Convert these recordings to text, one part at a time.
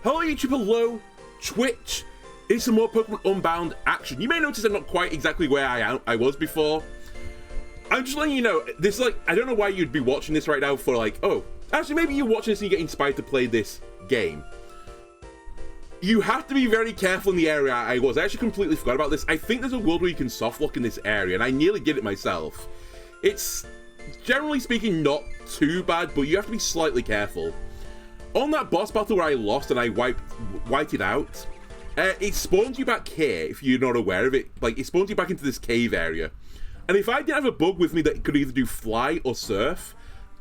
Hello YouTube, hello Twitch. It's some more Pokemon Unbound action. You may notice I'm not quite exactly where I was before. I'm just letting you know, this is like, I don't know why you'd be watching this right now for like, oh, actually maybe you're watching this and you get inspired to play this game. You have to be very careful in the area I was. I actually completely forgot about this. I think there's a world where you can soft lock in this area, and I nearly did it myself. It's, generally speaking, not too bad, but you have to be slightly careful. On that boss battle where I lost and I wiped it out, it spawns you back here, if you're not aware of it. Like, it spawns you back into this cave area. And if I didn't have a bug with me that could either do fly or surf,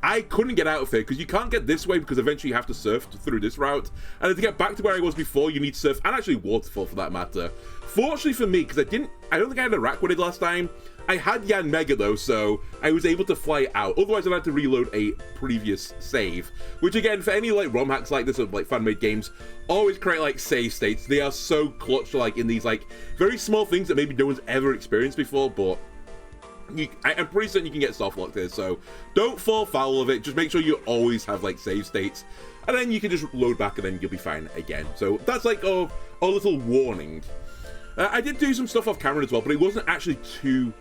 I couldn't get out of here, because you can't get this way because eventually you have to surf through this route. And to get back to where I was before, you need surf, and actually waterfall for that matter. Fortunately for me, because I don't think I had a Rakwadid last time. I had Yanmega though, so I was able to fly out. Otherwise, I'd have to reload a previous save. Which again, for any like ROM hacks like this or like fan-made games, always create like save states. They are so clutch like in these like very small things that maybe no one's ever experienced before, but I'm pretty certain you can get soft locked here, so don't fall foul of it. Just make sure you always have like save states, and then you can just load back and then you'll be fine again. So that's like a little warning. I did do some stuff off camera as well, but it wasn't actually too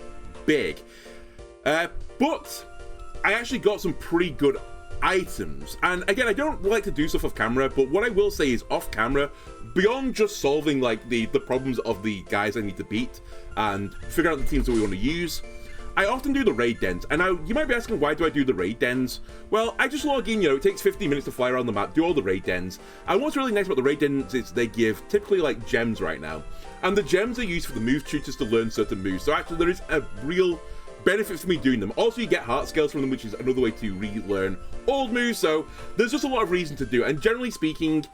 big. But I actually got some pretty good items. And again, I don't like to do stuff off camera, but what I will say is off camera, beyond just solving like the problems of the guys I need to beat and figure out the teams that we want to use, I often do the raid dens. And now you might be asking, why do I do the raid dens? Well, I just log in, it takes 15 minutes to fly around the map, do all the raid dens. And what's really nice about the raid dens is they give typically like gems right now. And the gems are used for the move tutors to learn certain moves. So actually there is a real benefit for me doing them. Also, you get heart scales from them, which is another way to relearn old moves. So there's just a lot of reason to do it. And generally speaking,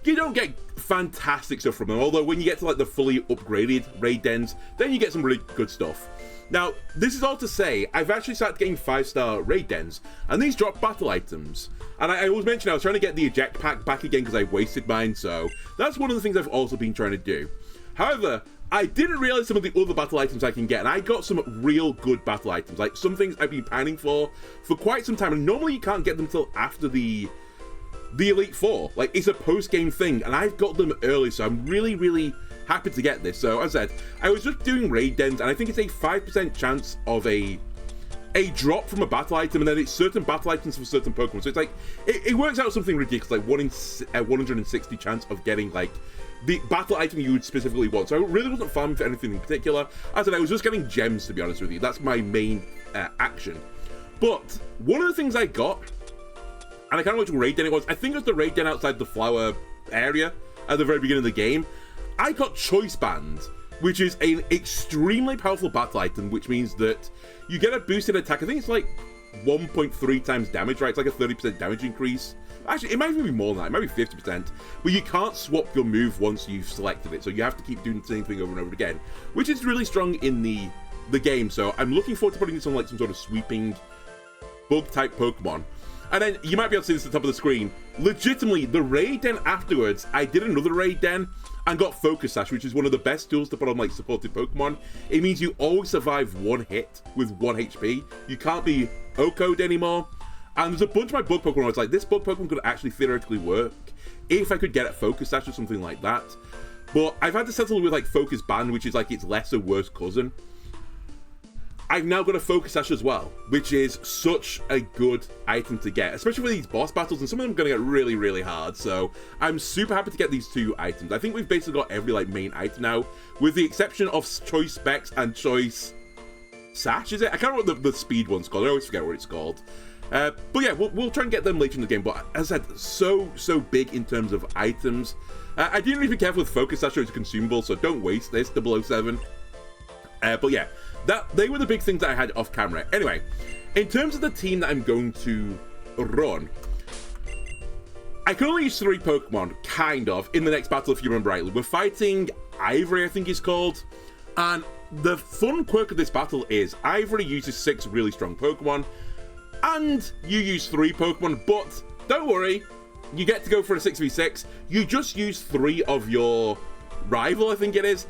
you don't get fantastic stuff from them. Although when you get to like the fully upgraded raid dens, then you get some really good stuff. Now, this is all to say, I've actually started getting 5-star raid dens, and these drop battle items. And I always mention I was trying to get the eject pack back again because I wasted mine, so that's one of the things I've also been trying to do. However, I didn't realize some of the other battle items I can get, and I got some real good battle items, like some things I've been pining for quite some time, and normally you can't get them until after the Elite Four. Like, it's a post-game thing, and I've got them early, so I'm really, really happy to get this. So, as I said, I was just doing raid dens, and I think it's a 5% chance of a drop from a battle item, and then it's certain battle items for certain Pokemon. So it's like, it works out something ridiculous, like 1 in 160 chance of getting, like, the battle item you would specifically want. So I really wasn't farming for anything in particular. As I said, I was just getting gems, to be honest with you. That's my main action. But one of the things I got, and I can't remember which raid den it was, I think it was the raid den outside the flower area at the very beginning of the game. I got Choice Band, which is an extremely powerful battle item, which means that you get a boosted attack. I think it's like 1.3 times damage, right? It's like a 30% damage increase. Actually, it might even be more than that. It might be 50%. But you can't swap your move once you've selected it, so you have to keep doing the same thing over and over again, which is really strong in the game. So I'm looking forward to putting this on like some sort of sweeping bug-type Pokemon. And then you might be able to see this at the top of the screen. Legitimately, the raid den afterwards, I did another raid den and got Focus Sash, which is one of the best tools to put on like supported Pokemon. It means you always survive one hit with 1 HP. You can't be OHKO'd anymore. And there's a bunch of my bug Pokemon where I was like, this bug Pokemon could actually theoretically work if I could get it Focus Sash or something like that. But I've had to settle with like Focus Band, which is like its lesser worst cousin. I've now got a Focus Sash as well, which is such a good item to get, especially for these boss battles, and some of them are going to get really, really hard, so I'm super happy to get these 2 items. I think we've basically got every like main item now, with the exception of Choice Specs and Choice Sash, is it? I can't remember what the speed one's called, I always forget what it's called. But yeah, we'll try and get them later in the game, but as I said, so big in terms of items. I didn't really be careful with Focus Sash, it's a consumable, so don't waste this, 007. But yeah, they were the big things that I had off camera. Anyway, in terms of the team that I'm going to run, I can only use 3 Pokemon, kind of, in the next battle if you remember rightly. We're fighting Ivory, I think he's called, and the fun quirk of this battle is Ivory uses 6 really strong Pokemon, and you use 3 Pokemon, but don't worry, you get to go for a 6v6. You just use 3 of your rival, I think it is.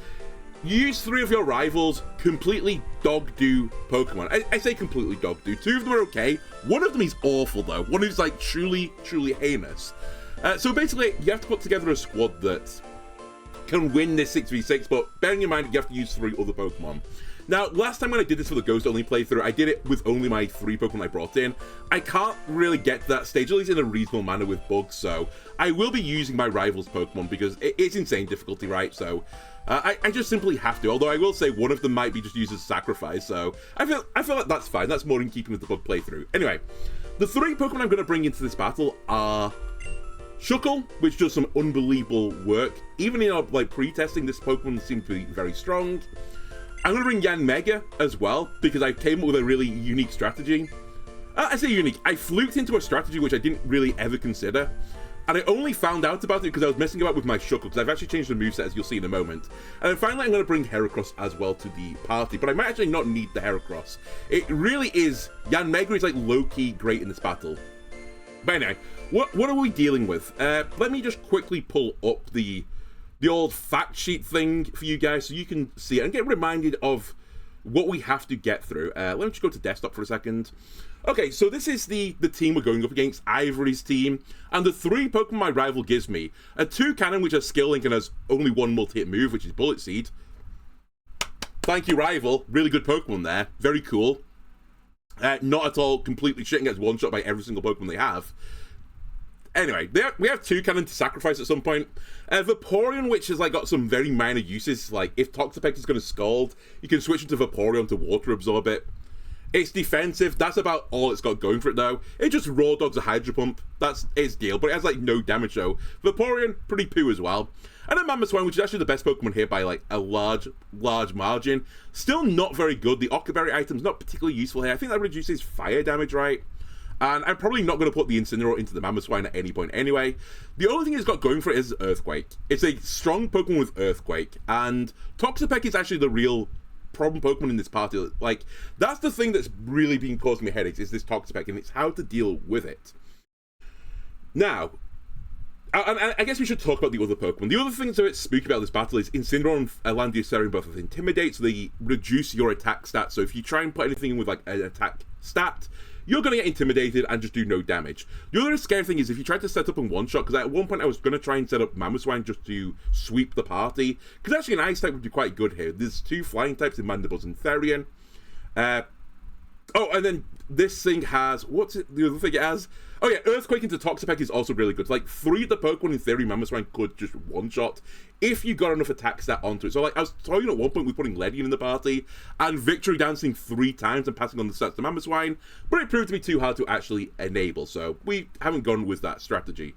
You use 3 of your rivals, completely dog-do Pokemon. I say completely dog-do. 2 of them are okay. 1 of them is awful, though. 1 is, like, truly heinous. So basically, you have to put together a squad that can win this 6v6, but bearing in mind you have to use 3 other Pokemon. Now, last time when I did this for the Ghost Only playthrough, I did it with only my 3 Pokemon I brought in. I can't really get to that stage, at least in a reasonable manner with bugs, so I will be using my rival's Pokemon because it's insane difficulty, right? So I just simply have to, although I will say one of them might be just used as sacrifice, so I feel like that's fine. That's more in keeping with the bug playthrough. Anyway, the 3 Pokemon I'm going to bring into this battle are Shuckle, which does some unbelievable work. Even in our pre-testing, this Pokemon seems to be very strong. I'm going to bring Yanmega as well, because I came up with a really unique strategy. I say unique, I fluked into a strategy which I didn't really ever consider. And I only found out about it because I was messing about with my Shuckle, because I've actually changed the moveset, as you'll see in a moment. And then finally I'm going to bring Heracross as well to the party, but I might actually not need the Heracross. It really is, Yanmega is low-key great in this battle. But anyway, what are we dealing with? Let me just quickly pull up the old fact sheet thing for you guys so you can see it and get reminded of what we have to get through. Let me just go to desktop for a second. Okay, so this is the team we're going up against, Ivory's team, and the 3 Pokemon my rival gives me. A Toucannon, which has Skill Link and has only 1 multi-hit move, which is Bullet Seed. Thank you, rival. Really good Pokemon there. Very cool. Not at all completely shit and gets one-shot by every single Pokemon they have. Anyway, we have Toucannon to sacrifice at some point. Vaporeon, which has got some very minor uses, if Toxapex is going to Scald, you can switch into Vaporeon to Water Absorb it. It's defensive, that's about all it's got going for it though. It just Raw Dogs a Hydro Pump, that's its deal, but it has no damage though. Vaporeon, pretty poo as well. And then Mamoswine, which is actually the best Pokemon here by a large margin. Still not very good, the Ockerberry item's not particularly useful here. I think that reduces fire damage, right? And I'm probably not going to put the Incineroar into the Mamoswine at any point anyway. The only thing it's got going for it is Earthquake. It's a strong Pokemon with Earthquake, and Toxapex is actually the real problem Pokemon in this party. That's the thing that's really been causing me headaches, is this Toxapex, and it's how to deal with it. Now, I guess we should talk about the other Pokemon. The other thing that's spooky about this battle is Incineroar and Landiosarian both have Intimidate, so they reduce your attack stat. So if you try and put anything in with an attack stat, you're going to get intimidated and just do no damage. The other scary thing is if you try to set up in one-shot, because at one point I was going to try and set up Mamoswine just to sweep the party, because actually an Ice type would be quite good here. There's 2 flying types in Mandibles and Therian. Oh, and then this thing has, what's it, the other thing it has? Oh yeah, Earthquake into Toxapex is also really good. 3 of the Pokemon in theory Mamoswine could just one-shot if you got enough attack stat onto it. So I was toying at one point with putting Ledian in the party and Victory Dancing 3 times and passing on the stats to Mamoswine, but it proved to be too hard to actually enable, so we haven't gone with that strategy.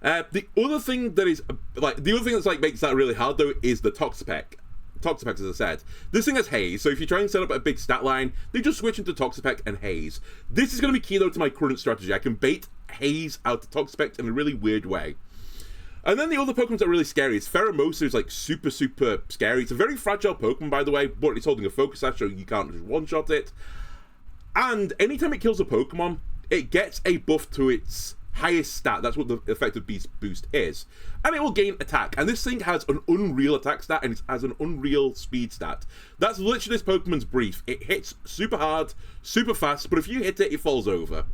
The other thing that is, makes that really hard though is the Toxapex, as I said. This thing has Haze, so if you try and set up a big stat line, they just switch into Toxapex and Haze. This is going to be key though to my current strategy. I can bait Haze out to Toxapex in a really weird way. And then the other Pokemon that are really scary is Pheromosa is super scary. It's a very fragile Pokemon, by the way, but it's holding a Focus Sash, so you can't just one-shot it. And anytime it kills a Pokemon, it gets a buff to its highest stat. That's what the effective beast boost is, and it will gain attack. And this thing has an unreal attack stat and it has an unreal speed stat. That's literally this Pokemon's brief. It hits super hard, super fast, but if you hit it, it falls over.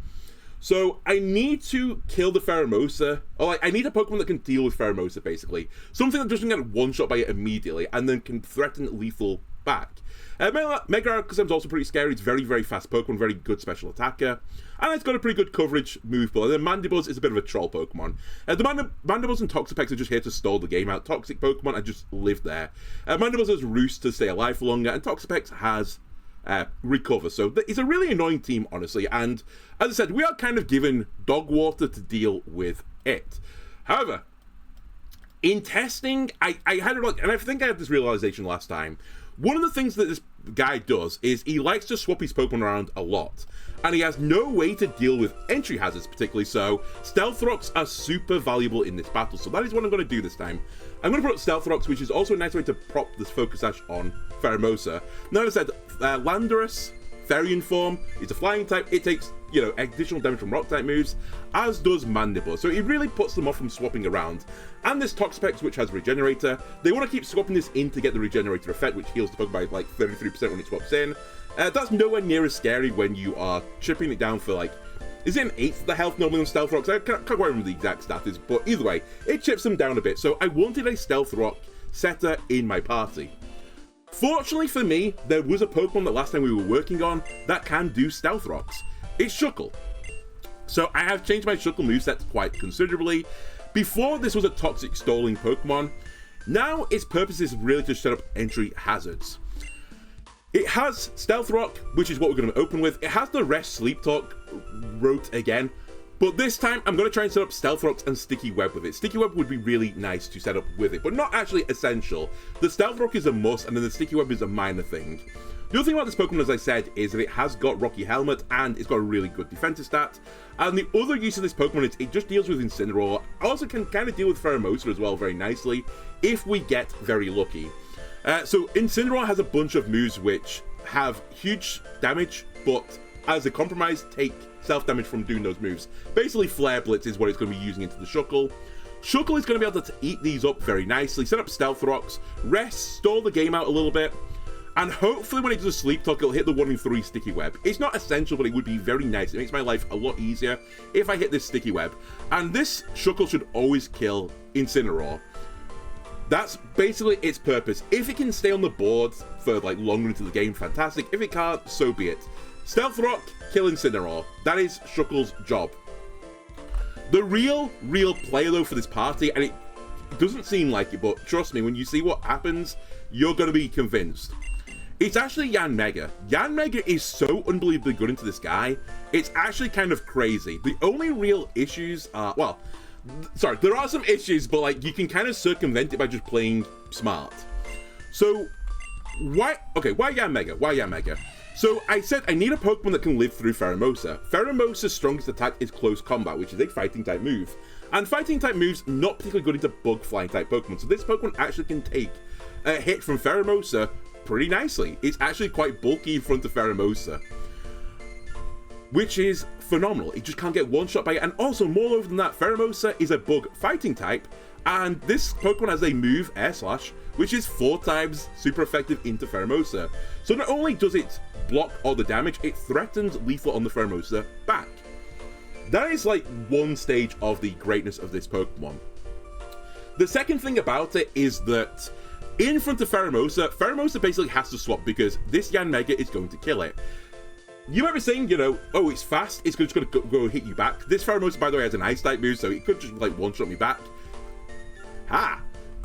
So I need to kill the Pheromosa, or I need a Pokemon that can deal with Pheromosa, basically. Something that doesn't get one shot by it immediately and then can threaten lethal back. Mega Alakazam is also pretty scary. It's very fast Pokemon, very good special attacker, and it's got a pretty good coverage move ball. And then Mandibles is a bit of a troll Pokemon. The Mandibles and Toxapex are just here to stall the game out. Toxic Pokemon, I just live there. Mandibles has Roost to stay alive for longer, and Toxapex has Recover. So it's a really annoying team, honestly, and as I said, we are kind of given dog water to deal with it. However, in testing, I had and I think I had this realization last time. One of the things that this guy does is he likes to swap his Pokemon around a lot, and he has no way to deal with entry hazards particularly, so Stealth Rocks are super valuable in this battle, so that is what I'm going to do this time. I'm going to put Stealth Rocks, which is also a nice way to prop this Focus Sash on Pheromosa. Now, as I said, Landorus, Therian form, it's a flying type, it takes, additional damage from rock type moves, as does Mandible, so it really puts them off from swapping around. And this Toxapex, which has Regenerator, they want to keep swapping this in to get the Regenerator effect, which heals the Pokemon by 33% when it swaps in. That's nowhere near as scary when you are chipping it down for Is it an eighth of the health normally on Stealth Rocks? I can't quite remember the exact status, but either way, it chips them down a bit. So I wanted a Stealth Rock setter in my party. Fortunately for me, there was a Pokemon that last time we were working on that can do Stealth Rocks. It's Shuckle. So I have changed my Shuckle moveset quite considerably. Before, this was a toxic stalling Pokemon. Now its purpose is really to set up entry hazards. It has Stealth Rock, which is what we're going to open with. It has the Rest Sleep Talk rote again, but this time I'm going to try and set up Stealth Rocks and Sticky Web with it. Sticky Web would be really nice to set up with it, but not actually essential. The Stealth Rock is a must, and then the Sticky Web is a minor thing. The other thing about this Pokemon, as I said, is that it has got Rocky Helmet, and it's got a really good defensive stat. And the other use of this Pokemon is it just deals with Incineroar. Also can kind of deal with Pheromosa as well very nicely, if we get very lucky. So Incineroar has a bunch of moves which have huge damage, but as a compromise, take self-damage from doing those moves. Basically, Flare Blitz is what it's going to be using into the Shuckle. Shuckle is going to be able to eat these up very nicely, set up Stealth Rocks, rest, stall the game out a little bit, and hopefully when it does a Sleep Talk, it'll hit the 1 in 3 Sticky Web. It's not essential, but it would be very nice. It makes my life a lot easier if I hit this Sticky Web. And this Shuckle should always kill Incineroar. That's basically its purpose. If it can stay on the board for like longer into the game, fantastic. If it can't, so be it. Stealth Rock, kill Incineroar. That is Shuckle's job. The real player though for this party, and it doesn't seem like it, but trust me, when you see what happens, you're going to be convinced. It's actually Yanmega. Yanmega is so unbelievably good into this guy, it's actually kind of crazy. The only real issues are, well, sorry, there are some issues, but like you can kind of circumvent it by just playing smart. So, why Yanmega? Why Yanmega? So I said I need a Pokemon that can live through Pheromosa. Pheromosa's strongest attack is Close Combat, which is a fighting type move. And fighting type moves not particularly good into bug flying type Pokemon. So this Pokemon actually can take a hit from Pheromosa pretty nicely. It's actually quite bulky in front of Pheromosa, which is phenomenal. It just can't get one shot by it. And also, moreover than that, Pheromosa is a bug fighting type, and this Pokemon has a move, Air Slash, which is 4 times super effective into Pheromosa. So not only does it block all the damage, it threatens lethal on the Pheromosa back. That is like one stage of the greatness of this Pokemon. The second thing about it is that in front of Pheromosa, Pheromosa basically has to swap because this Yanmega is going to kill it. You might be saying, you know, oh, it's fast, it's just going to go hit you back. This Pheromosa, by the way, has an Ice type move, so it could just like one-shot me back. Ha!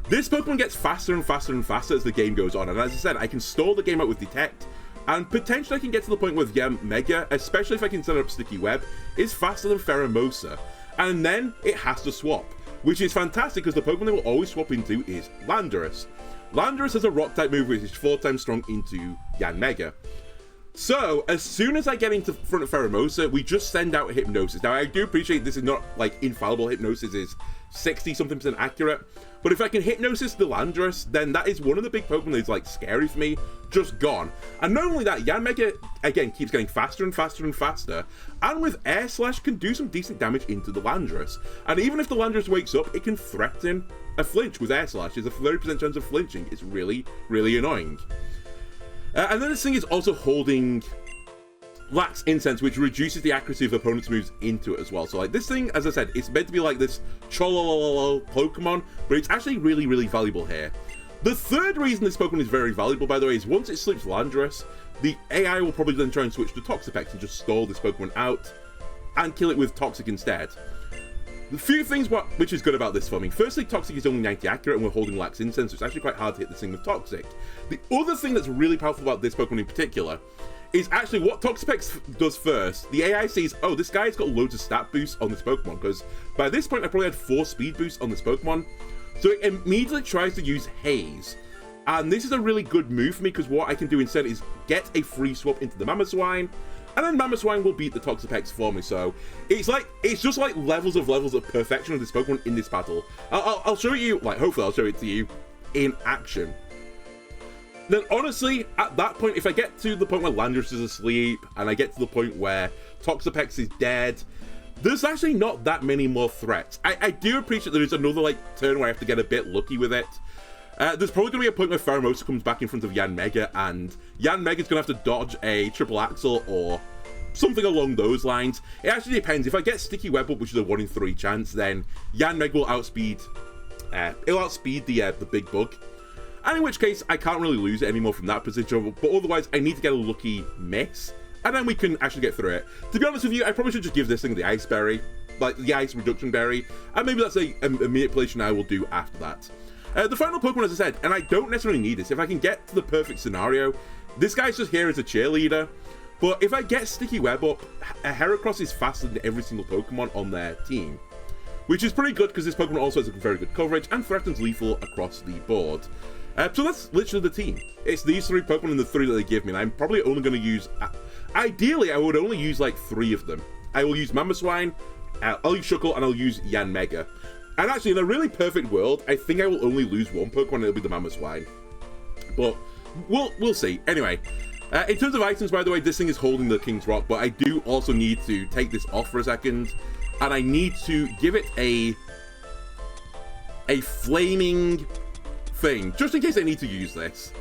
This Pokemon gets faster and faster and faster as the game goes on, and as I said, I can stall the game out with Detect, and potentially I can get to the point where Yanmega, especially if I can set up Sticky Web, is faster than Pheromosa. And then it has to swap, which is fantastic because the Pokemon they will always swap into is Landorus. Landorus has a Rock type move which is 4 times strong into Yanmega. So, as soon as I get into front of Pheromosa, we just send out a Hypnosis. Now, I do appreciate this is not, like, infallible. Hypnosis is 60-something% accurate. But if I can Hypnosis the Landorus, then that is one of the big Pokemon that's, like, scary for me. Just gone. And not only that, Yanmega, again, keeps getting faster and faster and faster. And with Air Slash, can do some decent damage into the Landorus. And even if the Landorus wakes up, it can threaten a flinch with Air Slash. There's a 30% chance of flinching. It's really, really annoying. And then this thing is also holding Lax Incense, which reduces the accuracy of opponents' moves into it as well. So like this thing, as I said, it's meant to be like this Cholololo Pokemon, but it's actually really, really valuable here. The third reason this Pokemon is very valuable, by the way, is once it sleeps Landorus, the AI will probably then try and switch to Toxapex and just stall this Pokemon out and kill it with Toxic instead. The few things which is good about this for me. Firstly, Toxic is only 90 accurate and we're holding Lax Incense, so it's actually quite hard to hit this thing with Toxic. The other thing that's really powerful about this Pokemon in particular is actually what Toxapex does first. The AI sees, oh, this guy's got loads of stat boosts on this Pokemon, because by this point I probably had 4 speed boosts on this Pokemon. So it immediately tries to use Haze. And this is a really good move for me, because what I can do instead is get a free swap into the Mamoswine, and then Mamoswine will beat the Toxapex for me. So it's just like levels of perfection of this Pokemon in this battle. I'll show you, like, hopefully I'll show it to you in action. Then honestly, at that point, if I get to the point where Landorus is asleep, and I get to the point where Toxapex is dead, there's actually not that many more threats. I do appreciate there is another like turn where I have to get a bit lucky with it. There's probably going to be a point where Pheromosa comes back in front of Yanmega, and Yanmega's going to have to dodge a triple axle or something along those lines. It actually depends. If I get Sticky Web up, which is a 1 in 3 chance, then Yanmega will outspeed. It'll outspeed the big bug. And in which case, I can't really lose it anymore from that position. But otherwise, I need to get a lucky miss, and then we can actually get through it. To be honest with you, I probably should just give this thing the Ice Berry, like the Ice Reduction Berry, and maybe that's a manipulation I will do after that. The final Pokemon, as I said, and I don't necessarily need this. If I can get to the perfect scenario, this guy's just here as a cheerleader. But if I get Sticky Web up, Heracross is faster than every single Pokemon on their team, which is pretty good because this Pokemon also has a very good coverage and threatens lethal across the board. So that's literally the team. It's these 3 Pokemon and the 3 that they give me, and I'm probably only going to use... Ideally, I would only use like 3 of them. I will use Mamoswine, I'll use Shuckle, and I'll use Yanmega. And actually, in a really perfect world, I think I will only lose 1 Pokemon, and it'll be the Mamoswine. But we'll see. Anyway, in terms of items, by the way, this thing is holding the King's Rock, but I do also need to take this off for a second, and I need to give it a flaming thing, just in case I need to use this.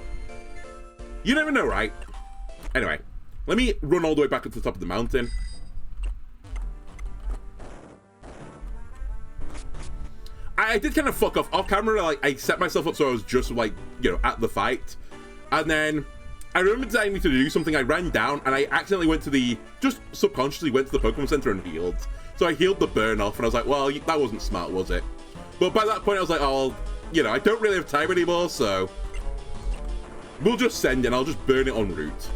You never know, right? Anyway, let me run all the way back up to the top of the mountain. I did kind of fuck off camera. Like, I set myself up so I was just like, you know, at the fight, and then I remembered that I needed to do something. I ran down and I accidentally went to just subconsciously went to the Pokemon Center and healed. So I healed the burn off, and I was like, well, that wasn't smart, was it? But by that point, I was like, oh, you know, I don't really have time anymore, so we'll just send it. I'll just burn it en route.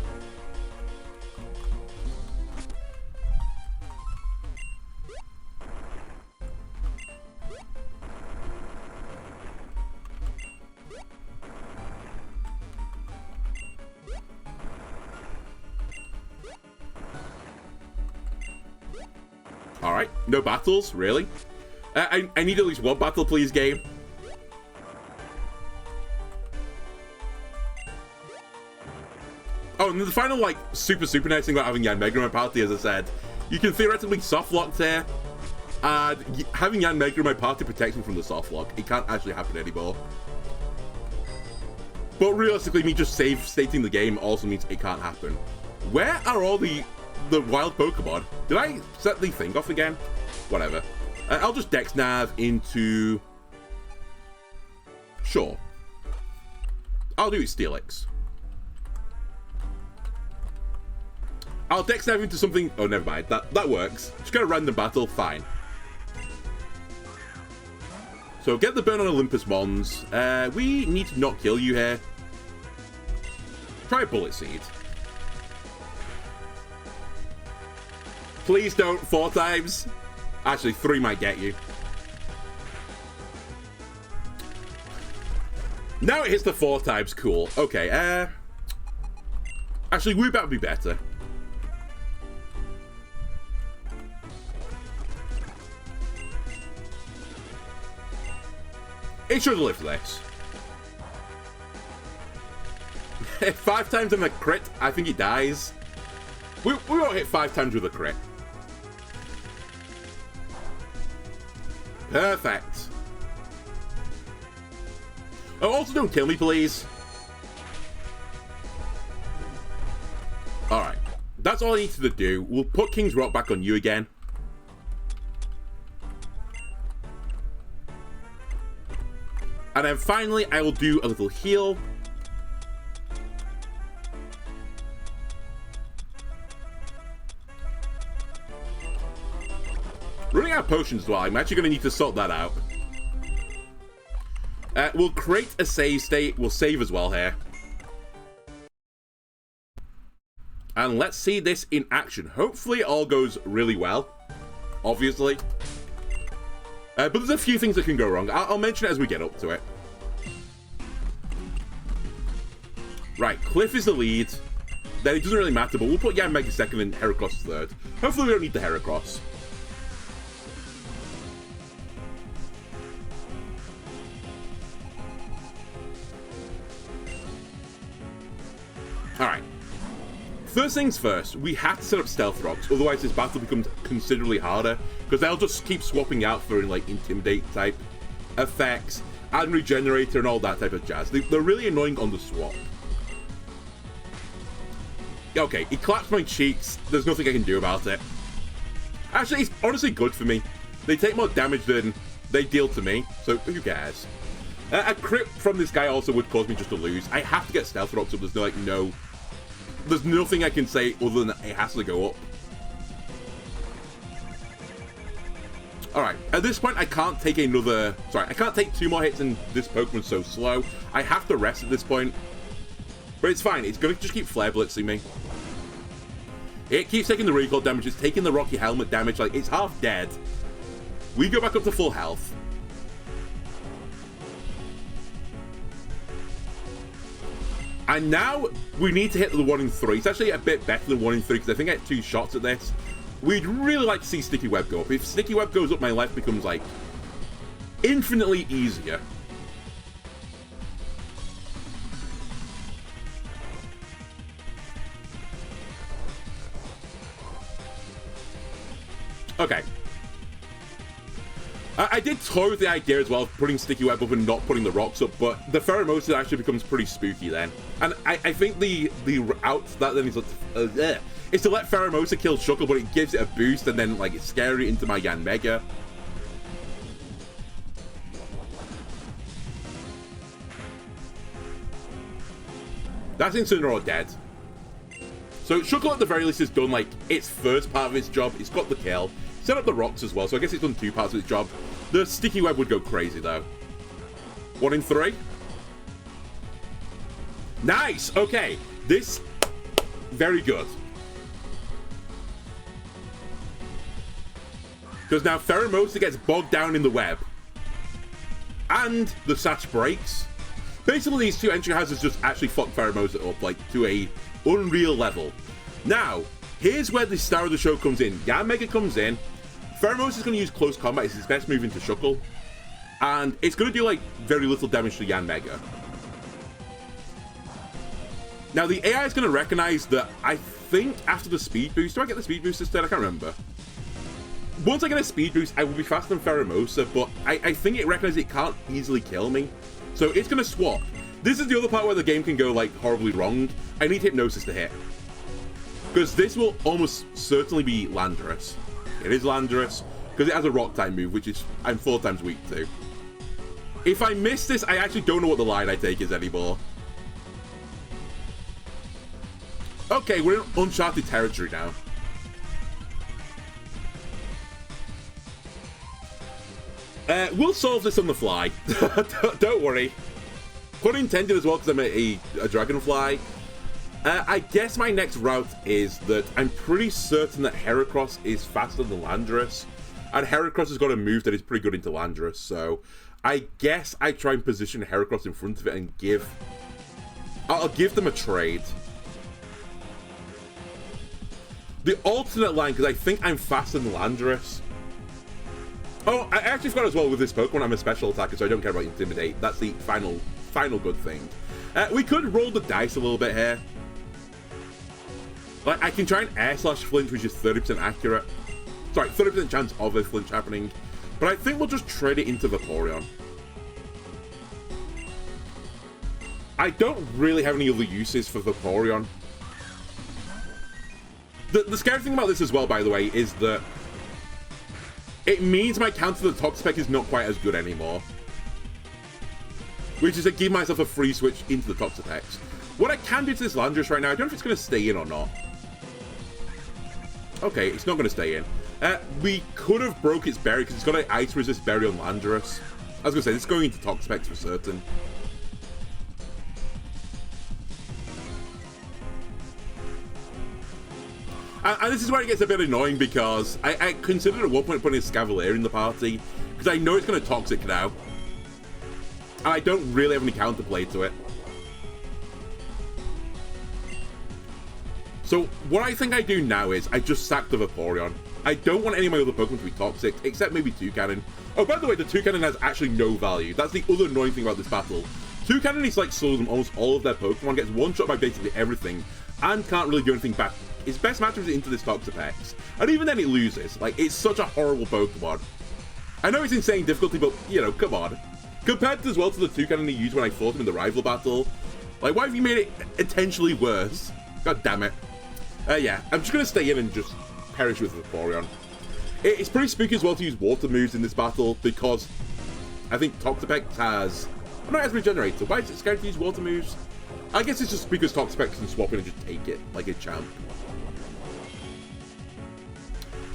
Alright, no battles, really? I need at least 1 battle, please, game. Oh, and the final, like, super nice thing about having Yanmega in my party, as I said, you can theoretically soft-lock here, and having Yanmega in my party protects me from the soft-lock. It can't actually happen anymore. But realistically, me just stating the game also means it can't happen. Where are all the wild Pokemon? Did I set the thing off again? Whatever. I'll just Dex Nav into... Sure. I'll do it Steelix. I'll Dex Nav into something... Oh, never mind. That works. Just get a random battle. Fine. So get the burn on Olympus Mons. We need to not kill you here. Try a Bullet Seed. Please don't 4 times. Actually, 3 might get you. Now it hits the 4 times. Cool. Okay, actually, Woobat would be better. It should live this. 5 times on a crit, I think he dies. We won't hit 5 times with a crit. Perfect. Oh, also don't kill me, please. Alright. That's all I need to do. We'll put King's Rock back on you again. And then finally, I will do a little heal. Running out of potions as well. I'm actually going to need to sort that out. We'll create a save state. We'll save as well here. And let's see this in action. Hopefully it all goes really well. Obviously. But there's a few things that can go wrong. I'll mention it as we get up to it. Right, Cliff is the lead. Then it doesn't really matter, but we'll put Yanmega second and Heracross third. Hopefully we don't need the Heracross. Alright. First things first, we have to set up Stealth Rocks, otherwise this battle becomes considerably harder, because they'll just keep swapping out for like Intimidate type effects, and Regenerator and all that type of jazz. They're really annoying on the swap. Okay, he claps my cheeks. There's nothing I can do about it. Actually, it's honestly good for me. They take more damage than they deal to me, so who cares? A crit from this guy also would cause me just to lose. I have to get stealth rocks up. There's there's nothing I can say other than it has to go up. Alright, at this point I can't take I can't take 2 more hits and this Pokemon's so slow. I have to rest at this point. But it's fine, it's going to just keep flare blitzing me. It keeps taking the recoil damage, it's taking the Rocky Helmet damage, like, it's half dead. We go back up to full health. And now we need to hit the 1 in 3. It's actually a bit better than 1 in 3 because I think I get 2 shots at this. We'd really like to see Sticky Web go up. If Sticky Web goes up, my life becomes, like, infinitely easier. Okay. I did toy with the idea as well of putting Sticky Web up and not putting the rocks up, but the Pheromosa actually becomes pretty spooky then. And I think the out that then is to let Pheromosa kill Shuckle, but it gives it a boost and then like it's scary into my Yanmega. That's Incineroar dead. So Shuckle at the very least has done like its first part of its job. It's got the kill. Set up the rocks as well, so I guess it's done 2 parts of its job. The Sticky Web would go crazy though. 1 in 3. Nice! Okay. This very good. Because now Pheromosa gets bogged down in the web. And the Satch breaks. Basically, these 2 entry hazards just actually fuck Pheromosa up, like, to a unreal level. Now, here's where the star of the show comes in. Yanmega comes in. Pheromosa is going to use close combat. It's its best move into Shuckle. And it's going to do, like, very little damage to Yanmega. Now, the AI is going to recognize that, I think, after the speed boost... Do I get the speed boost instead? I can't remember. Once I get a speed boost, I will be faster than Pheromosa, but I think it recognizes it can't easily kill me. So it's going to swap. This is the other part where the game can go, like, horribly wrong. I need Hypnosis to hit. Because this will almost certainly be Landorus. It is Landorus, because it has a Rock-type move, which is I'm 4 times weak to. If I miss this, I actually don't know what the line I take is anymore. Okay, we're in uncharted territory now. We'll solve this on the fly. Don't worry. Pun intended as well, because I'm a Dragonfly. I guess my next route is that I'm pretty certain that Heracross is faster than Landorus. And Heracross has got a move that is pretty good into Landorus, so I guess I try and position Heracross in front of it and I'll give them a trade. The alternate line, because I think I'm faster than Landorus. Oh, I actually forgot as well with this Pokemon, I'm a special attacker, so I don't care about Intimidate. That's the final good thing. We could roll the dice a little bit here. Like, I can try and Air Slash flinch, which is 30% accurate. Sorry, 30% chance of a flinch happening. But I think we'll just trade it into Vaporeon. I don't really have any other uses for Vaporeon. The scary thing about this as well, by the way, is that it means my counter to the Toxapex is not quite as good anymore. Which is to give myself a free switch into the Toxapex. What I can do to this Landorus right now, I don't know if it's going to stay in or not. Okay, it's not going to stay in. We could have broke its berry because it's got an ice resist berry on Landorus. I was going to say, this is going into Toxapex for certain. And this is where it gets a bit annoying because I considered at one point putting a Scavalier in the party because I know it's going to Toxic now. And I don't really have any counterplay to it. So what I think I do now is I just sack the Vaporeon. I don't want any of my other Pokemon to be toxic, except maybe Toucannon. Oh, by the way, the Toucannon has actually no value. That's the other annoying thing about this battle. Toucannon is like slower than almost all of their Pokemon, gets one-shot by basically everything, and can't really do anything back. Its best matchup is into this Toxapex. And even then it loses. Like, it's such a horrible Pokemon. I know it's insane difficulty, but, you know, come on. Compared as well to the Toucannon he used when I fought him in the rival battle. Like, why have you made it intentionally worse? God damn it. Yeah, I'm just going to stay in and just perish with Vaporeon. It's pretty spooky as well to use water moves in this battle because I think Toxapex has... I'm not as regenerator. Why is it scared to use water moves? I guess it's just because Toxapex can swap in and just take it like a champ.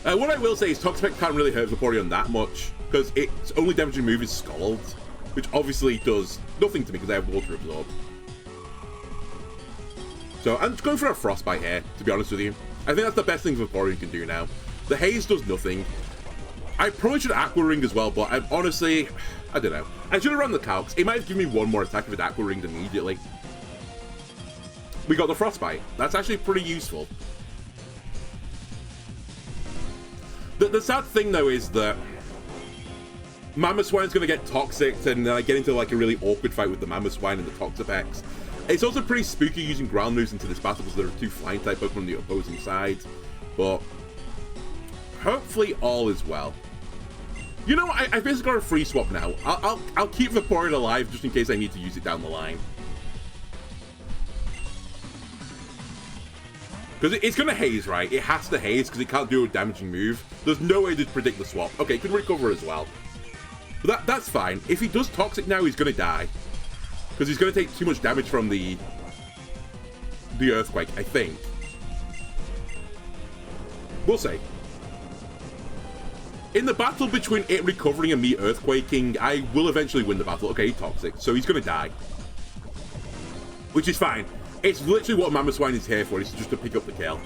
What I will say is Toxapex can't really hurt Vaporeon that much because its only damaging move is Scald, which obviously does nothing to me because I have Water Absorb. So I'm just going for a Frostbite here, to be honest with you. I think that's the best thing Vaporeon can do now. The Haze does nothing. I probably should Aqua Ring as well, but I'm honestly, I don't know. I should have run the Calcs. It might have given me one more attack if it Aqua Ringed immediately. We got the Frostbite. That's actually pretty useful. The sad thing, though, is that Mamoswine's going to get toxic, and then I get into like a really awkward fight with the Mamoswine and the Toxapex. It's also pretty spooky using ground moves into this battle because there are two flying type Pokemon on the opposing side. But hopefully all is well. You know, I basically got a free swap now. I'll keep Vaporeon alive just in case I need to use it down the line. Because it's going to Haze, right? It has to Haze because it can't do a damaging move. There's no way to predict the swap. Okay, it can recover as well. But that's fine. If he does Toxic now, he's going to die. Because he's going to take too much damage from the Earthquake, I think. We'll see. In the battle between it recovering and me Earthquaking, I will eventually win the battle. Okay, Toxic, so he's going to die. Which is fine. It's literally what Mamoswine is here for, is just to pick up the kill.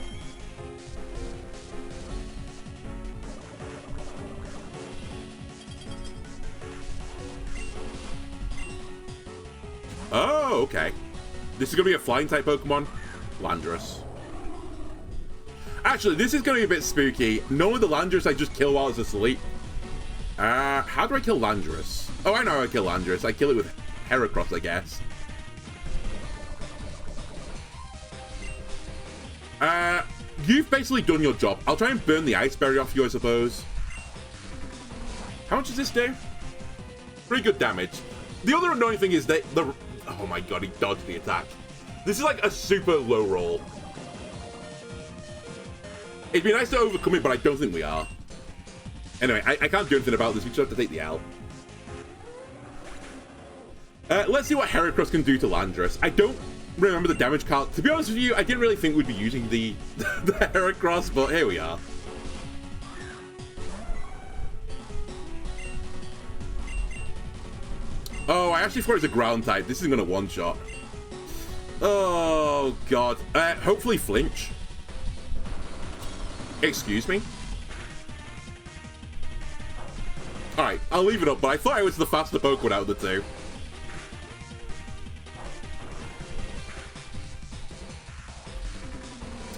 Oh, okay. This is going to be a flying type Pokemon. Landorus. Actually, this is going to be a bit spooky. Knowing the Landorus I just kill while it's asleep. How do I kill Landorus? Oh, I know how I kill Landorus. I kill it with Heracross, I guess. You've basically done your job. I'll try and burn the Ice Berry off you, I suppose. How much does this do? Pretty good damage. The other annoying thing is that the... Oh my god, he dodged the attack. This is like a super low roll. It'd be nice to overcome it, but I don't think we are. Anyway, I can't do anything about this. We just have to take the L. Let's see what Heracross can do to Landorus. I don't remember the damage calc. To be honest with you, I didn't really think we'd be using the Heracross, but here we are. Oh, I actually thought it was a ground type. This isn't going to one-shot. Oh, God. Hopefully flinch. Excuse me? Alright, I'll leave it up, but I thought I was the faster Pokemon out of the two.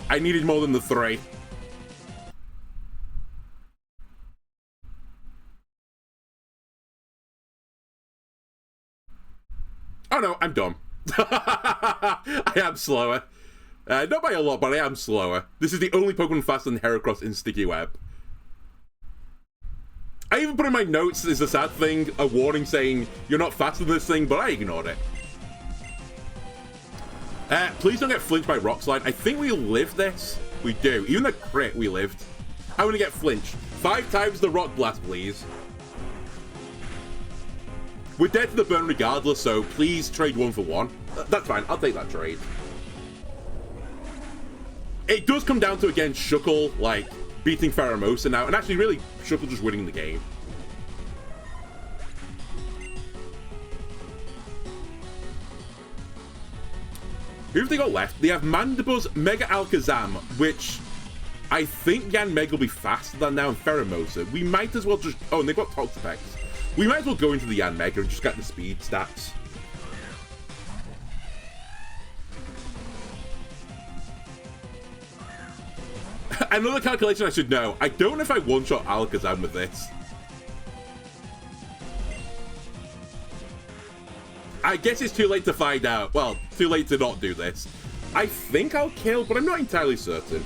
I needed more than the 3. Oh no, I'm dumb. I am slower. Not by a lot, but I am slower. This is the only Pokemon faster than Heracross in Sticky Web. I even put in my notes, as a sad thing, a warning saying, you're not faster than this thing, but I ignored it. Please don't get flinched by Rock Slide. I think we lived this. We do. Even the crit, we lived. I'm gonna get flinched. 5 times the Rock Blast, please. We're dead to the burn regardless, so please trade 1 for 1. That's fine. I'll take that trade. It does come down to, again, Shuckle, like, beating Pheromosa now, and actually, really, Shuckle just winning the game. Who have they got left? They have Mandibuzz, Mega Alakazam, which I think Yanmega will be faster than now, and Pheromosa. We might as well just... Oh, and they've got Toxapex. We might as well go into the Yanmega and just get the speed stats. Another calculation I should know. I don't know if I one-shot Alakazam with this. I guess it's too late to find out. Well, too late to not do this. I think I'll kill, but I'm not entirely certain.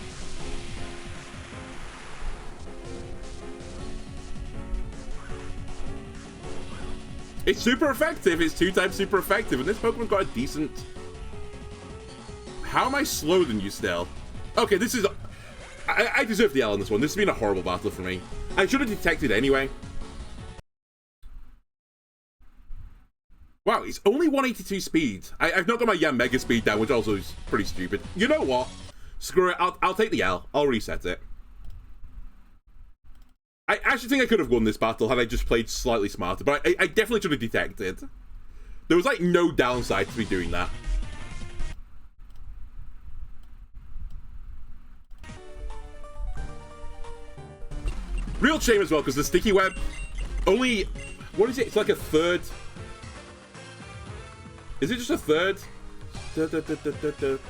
It's super effective. It's 2 times super effective, and this Pokemon's got a decent... How am I slower than you still? Okay, this is... I deserve the L on this one. This has been a horrible battle for me. I should have detected anyway. Wow, it's only 182 speed. I've not got my Yan Mega speed down, which also is pretty stupid. You know what? Screw it. I'll take the L. I'll reset it. I actually think I could have won this battle had I just played slightly smarter, but I definitely should have detected. There was, like, no downside to me doing that. Real shame as well, because the sticky web only... What is it? It's like a third... Is it just a third?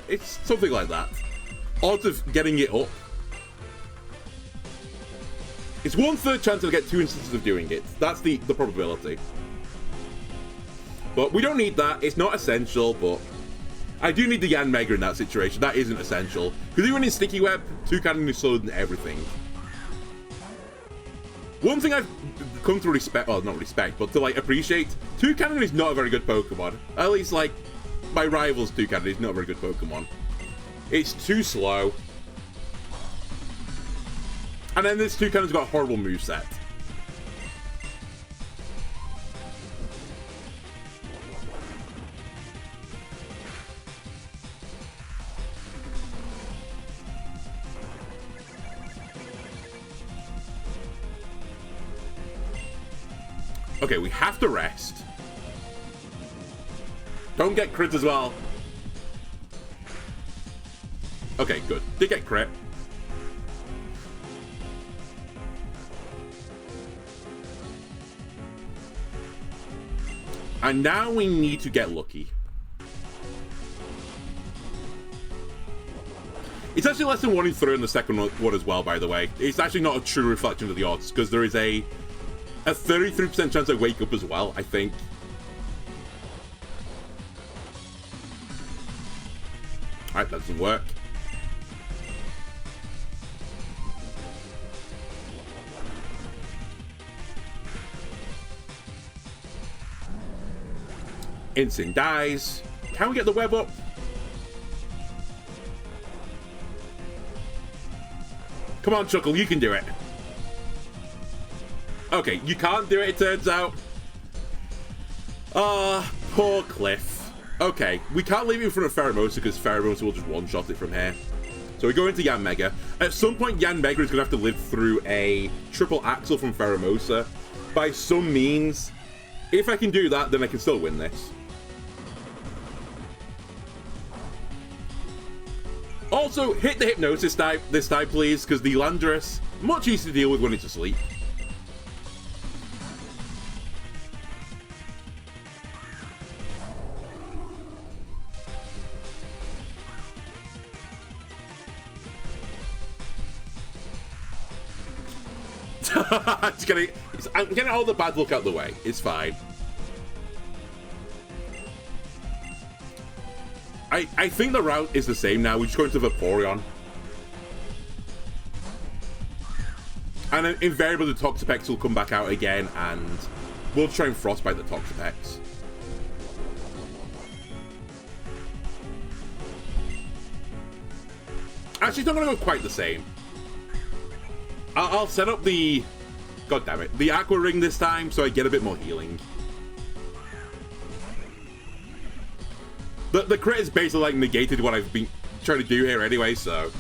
It's something like that. Odds of getting it up. It's 1/3 chance to get 2 instances of doing it. That's the probability. But we don't need that. It's not essential, but... I do need the Yan Mega in that situation. That isn't essential. Because even in Sticky Web, 2 cannon is slower than everything. One thing I've come to respect, well, not respect, but to, like, appreciate, 2 cannon is not a very good Pokemon. At least, like, my rival's 2 cannon is not a very good Pokemon. It's too slow. And then this 2 cannon's got a horrible moveset. Okay, we have to rest. Don't get crit as well. Okay, good. Did get crit. And now we need to get lucky. It's actually less than 1 in 3 in the second one as well, by the way. It's actually not a true reflection of the odds, because there is a 33% chance I wake up as well, I think. Alright, that doesn't work. Instant dies. Can we get the web up? Come on, Chuckle, you can do it. Okay, you can't do it, it turns out. Poor Cliff. Okay, we can't leave it in front of Pheromosa because Pheromosa will just one-shot it from here. So we go into Yan Mega. At some point, Yan Mega is going to have to live through a triple axle from Pheromosa. By some means. If I can do that, then I can still win this. Also, hit the Hypnosis type this time, please, because the Landorus, much easier to deal with when it's asleep. I'm getting all the bad luck out of the way. It's fine. I think the route is the same now. We're just going to Vaporeon. And then invariably the Toxapex will come back out again and we'll try and Frostbite the Toxapex. Actually, it's not going to go quite the same. I'll set up the... God damn it. The Aqua Ring this time so I get a bit more healing. The crit is basically like negated what I've been trying to do here anyway, so...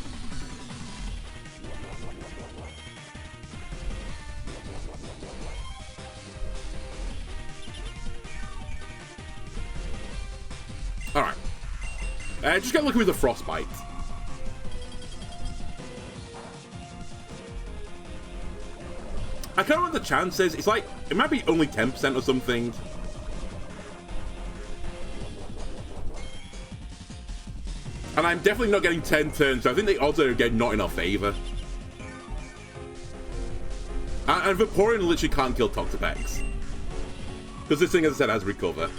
Alright. Just get lucky with the Frostbite. I can't remember what the chance is. It's like, it might be only 10% or something. And I'm definitely not getting 10 turns, so I think the odds are again not in our favor. And Vaporeon literally can't kill Toxapex. Because this thing, as I said, has Recover.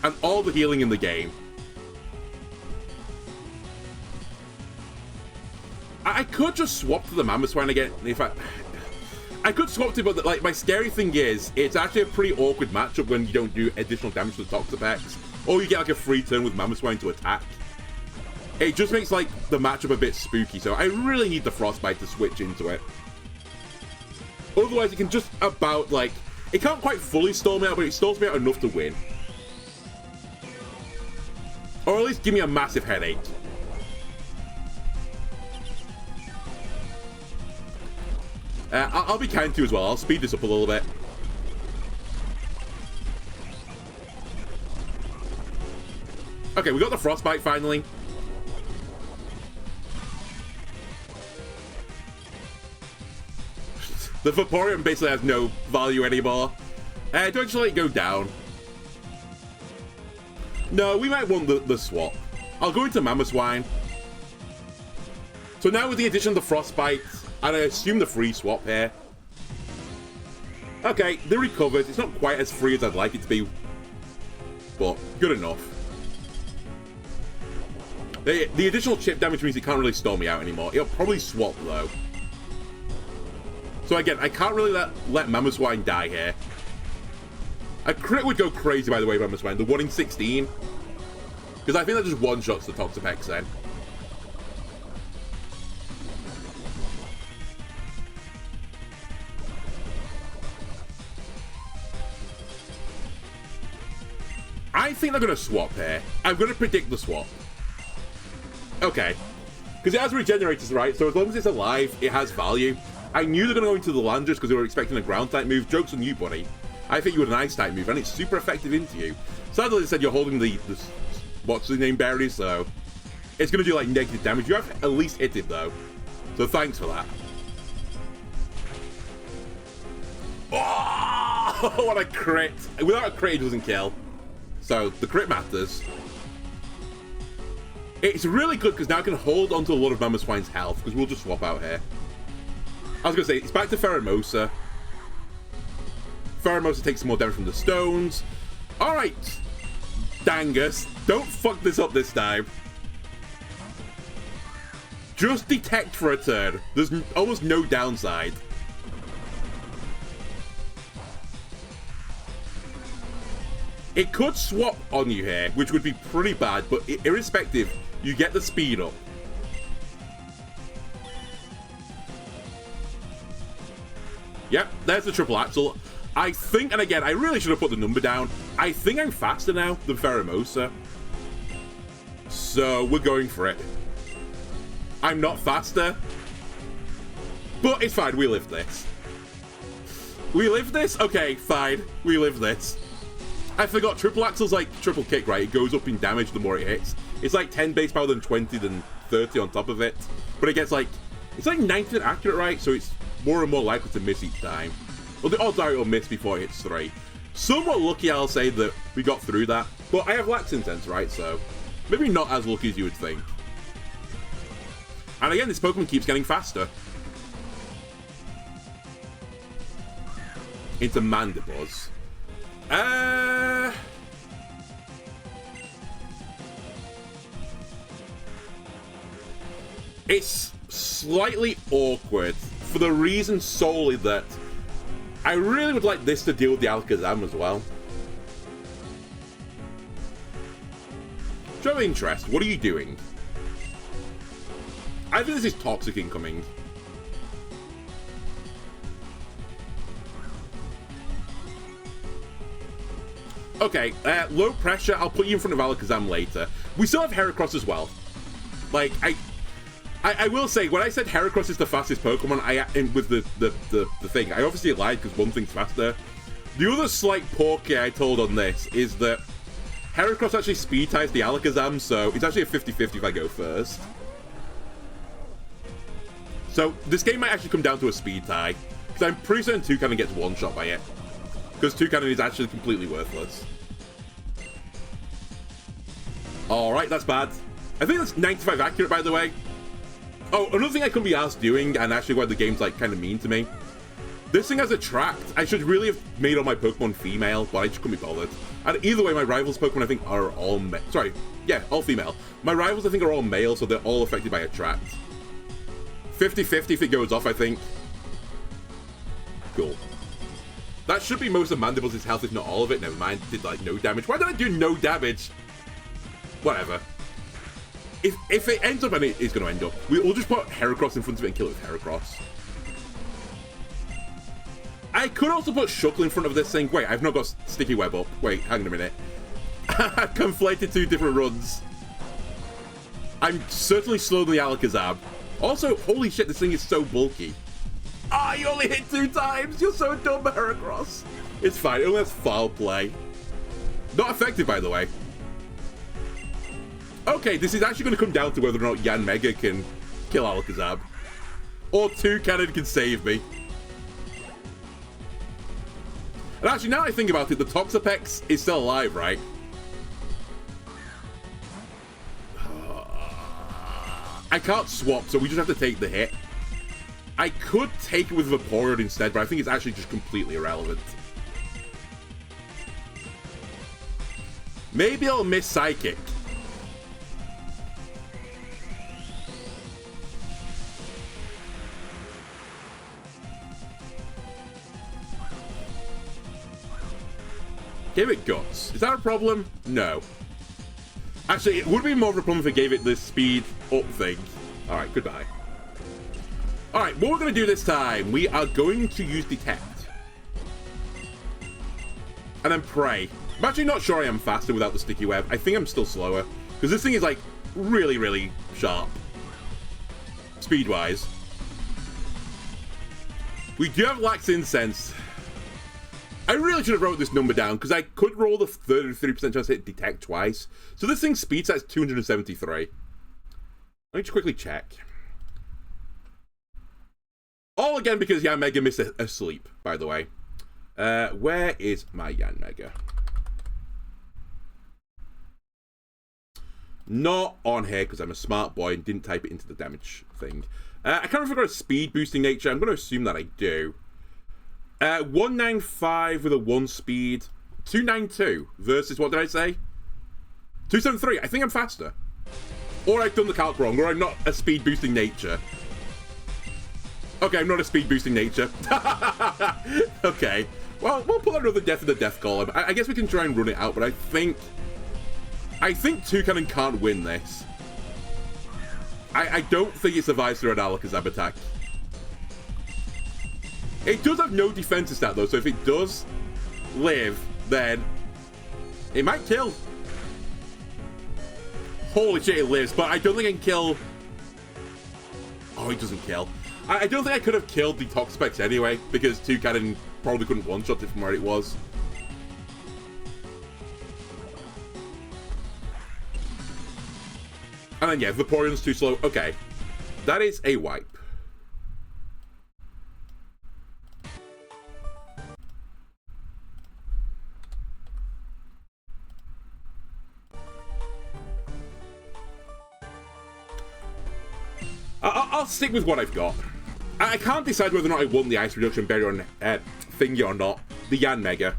And all the healing in the game. I could just swap to the Mamoswine again if I could swap to, but like my scary thing is, it's actually a pretty awkward matchup when you don't do additional damage to the Toxapex, or you get like a free turn with Mamoswine to attack. it just makes, like, the matchup a bit spooky, so I really need the Frostbite to switch into it. Otherwise, it can just about, like, it can't quite fully stall me out, but it stalls me out enough to win. Or at least give me a massive headache. I'll be kind to you as well. I'll speed this up a little bit. Okay, we got the Frostbite finally. The Vaporeon basically has no value anymore. Do I just let it go down? No, we might want the swap. I'll go into Mamoswine. So now with the addition of the Frostbite, and I assume the free swap here. Okay, they recovered. It's not quite as free as I'd like it to be, but good enough. The additional chip damage means it can't really stall me out anymore. It'll probably swap though. So again, I can't really let Mamoswine die here. A crit would go crazy, by the way, Mamoswine. The 1 in 16. Because I think that just one-shots the Toxapex then. I think they're going to swap here. I'm going to predict the swap. Okay. Because it has regenerators, right? So as long as it's alive, it has value. I knew they're going to go into the Landorus because they were expecting a ground-type move. Joke's on you, buddy. I think you had an Ice-type move, and it's super effective into you. Sadly, they said you're holding the what's the name berry, so it's going to do, like, negative damage. You have at least hit it, though. So thanks for that. Oh, what a crit. Without a crit, it doesn't kill. So the crit matters. It's really good because now I can hold onto a lot of Mamoswine's health, because we'll just swap out here. I was going to say, it's back to Pheromosa. Pheromosa takes some more damage from the stones. Alright, Dangus, don't fuck this up this time. Just detect for a turn. There's almost no downside. It could swap on you here, which would be pretty bad, but irrespective, you get the speed up. Yep, there's the triple axle. I think, and again, I really should have put the number down. I think I'm faster now than Pheromosa. So we're going for it. I'm not faster. But it's fine, we live this. We live this? Okay, fine. We live this. I forgot, triple axle's like triple kick, right? It goes up in damage the more it hits. It's like 10 base power, then 20, then 30 on top of it. But it gets like, it's like 90% accurate, right? So it's more and more likely to miss each time. Well, the odds are it'll miss before it hits 3. Somewhat lucky, I'll say, that we got through that. But I have Lax Intense, right? So maybe not as lucky as you would think. And again, this Pokemon keeps getting faster. Into Mandibuzz. It's slightly awkward for the reason solely that I really would like this to deal with the Alakazam as well. Show interest. What are you doing? I think this is toxic incoming. Okay, low pressure. I'll put you in front of Alakazam later. We still have Heracross as well. Like, I will say, when I said Heracross is the fastest Pokemon, with the thing, I obviously lied because one thing's faster. The other slight porky I told on this is that Heracross actually speed ties the Alakazam, so it's actually a 50-50 if I go first. So this game might actually come down to a speed tie, because I'm pretty certain Toucannon gets one-shot by it. Because Toucannon is actually completely worthless. Alright, that's bad. I think that's 95 accurate, by the way. Oh, another thing I couldn't be asked doing, and actually why the game's like kind of mean to me. This thing has Attract. I should really have made all my Pokemon female, but I just couldn't be bothered. And either way, my rivals' Pokemon I think are all all female. My rivals I think are all male, so they're all affected by Attract. 50-50 if it goes off, I think. Cool. That should be most of Mandibuzz' health, if not all of it. Never mind, did like no damage. Why did I do no damage? Whatever. If it ends up, and it is going to end up, we'll just put Heracross in front of it and kill it with Heracross. I could also put Shuckle in front of this thing. Wait, I've not got Sticky Web up. Wait, hang on a minute. I've conflated two different runs. I'm certainly slower than the Alakazam. Also, holy shit, this thing is so bulky. Ah, you only hit 2 times. You're so dumb, Heracross. It's fine. It only has foul play. Not effective, by the way. Okay, this is actually going to come down to whether or not Yanmega can kill Alakazam. Or Toucannon can save me. And actually, now I think about it, the Toxapex is still alive, right? I can't swap, so we just have to take the hit. I could take it with Vaporeon instead, but I think it's actually just completely irrelevant. Maybe I'll miss Psychic. Gave it Guts. Is that a problem? No. Actually, it would be more of a problem if I gave it the speed up thing. Alright, goodbye. Alright, what we're going to do this time, we are going to use Detect. And then Pray. I'm actually not sure I am faster without the Sticky Web. I think I'm still slower. Because this thing is, like, really, really sharp. Speed-wise. We do have Lax Incense. I really should have wrote this number down, because I could roll the 33% chance to hit Detect twice. So this thing's speed set's 273. Let me just quickly check. All again because Yanmega missed a sleep, by the way. Where is my Yanmega? Not on here, because I'm a smart boy and didn't type it into the damage thing. I can't remember if I've got a speed boosting nature. I'm going to assume that I do. 195 with a 1 speed. 292 versus, what did I say? 273. I think I'm faster. Or I've done the calc wrong, or I'm not a speed boosting nature. Okay, I'm not a speed boosting nature. Okay. Well, we'll put another death in the death column. I guess we can try and run it out, but I think Toucannon can't win this. I don't think it survives through an Alakazam attack. It does have no defensive stat, though, so if it does live, then it might kill. Holy shit, it lives, but I don't think I can kill... Oh, it doesn't kill. I don't think I could have killed the Toxapex anyway, because Toucannon probably couldn't one-shot it from where it was. And then, yeah, Vaporeon's too slow. Okay. That is a wipe. I'll stick with what I've got. I can't decide whether or not I want the Ice Reduction Berry on thingy or not. The Yanmega.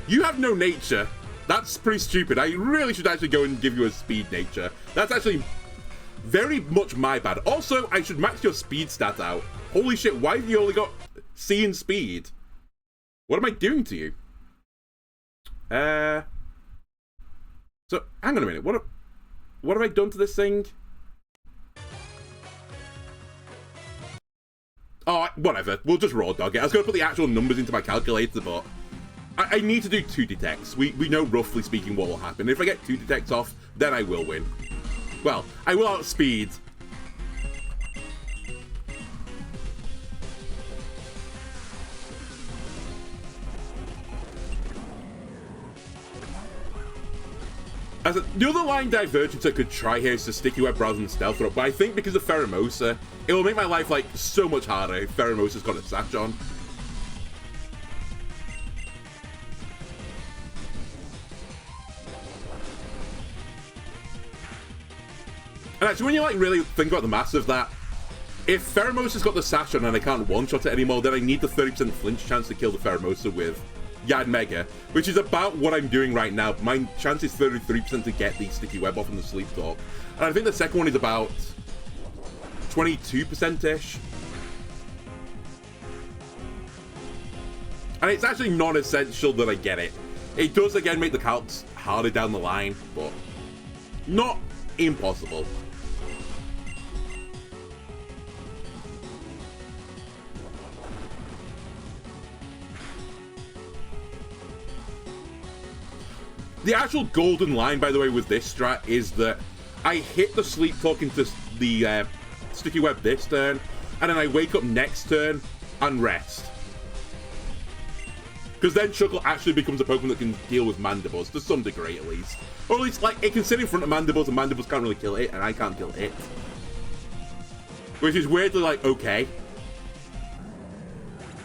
You have no nature. That's pretty stupid. I really should actually go and give you a speed nature. That's actually very much my bad. Also, I should max your speed stat out. Holy shit, why have you only got C and speed? What am I doing to you? So, hang on a minute. What have I done to this thing? Oh, whatever. We'll just raw dog it. I was going to put the actual numbers into my calculator, but I need to do 2 detects. We know, roughly speaking, what will happen. If I get 2 detects off, then I will win. Well, I will outspeed. The other line divergence I could try here is to Sticky Web rather than Stealth Rock, but I think because of Pheromosa, it will make my life, like, so much harder if Pheromosa's got a Sash on. And actually, when you, like, really think about the maths of that, if Pheromosa's got the Sash on and I can't one-shot it anymore, then I need the 30% flinch chance to kill the Pheromosa with Yanmega, which is about what I'm doing right now. My chance is 33% to get the Sticky Web off in the Sleep Talk. And I think the second one is about 22%-ish. And it's actually non-essential that I get it. It does, again, make the calcs harder down the line, but not impossible. The actual golden line, by the way, with this strat is that I hit the sleep talk into the sticky web this turn, and then I wake up next turn and rest. Because then Chuckle actually becomes a Pokemon that can deal with Mandibles, to some degree at least. Or at least, like, it can sit in front of Mandibles, and Mandibles can't really kill it, and I can't kill it. Which is weirdly, like, okay.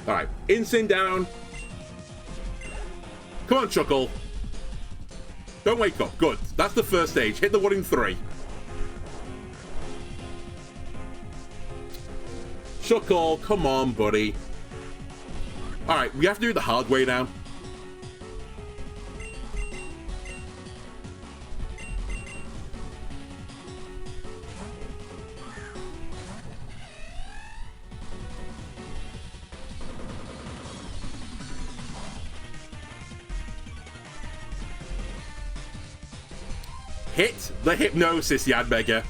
Alright, Insane down. Come on, Chuckle. Don't wake up. Good. That's the first stage. Hit the 1 in 3. Chuckle, come on, buddy. Alright, we have to do it the hard way now. Hit the Hypnosis, Yanmega.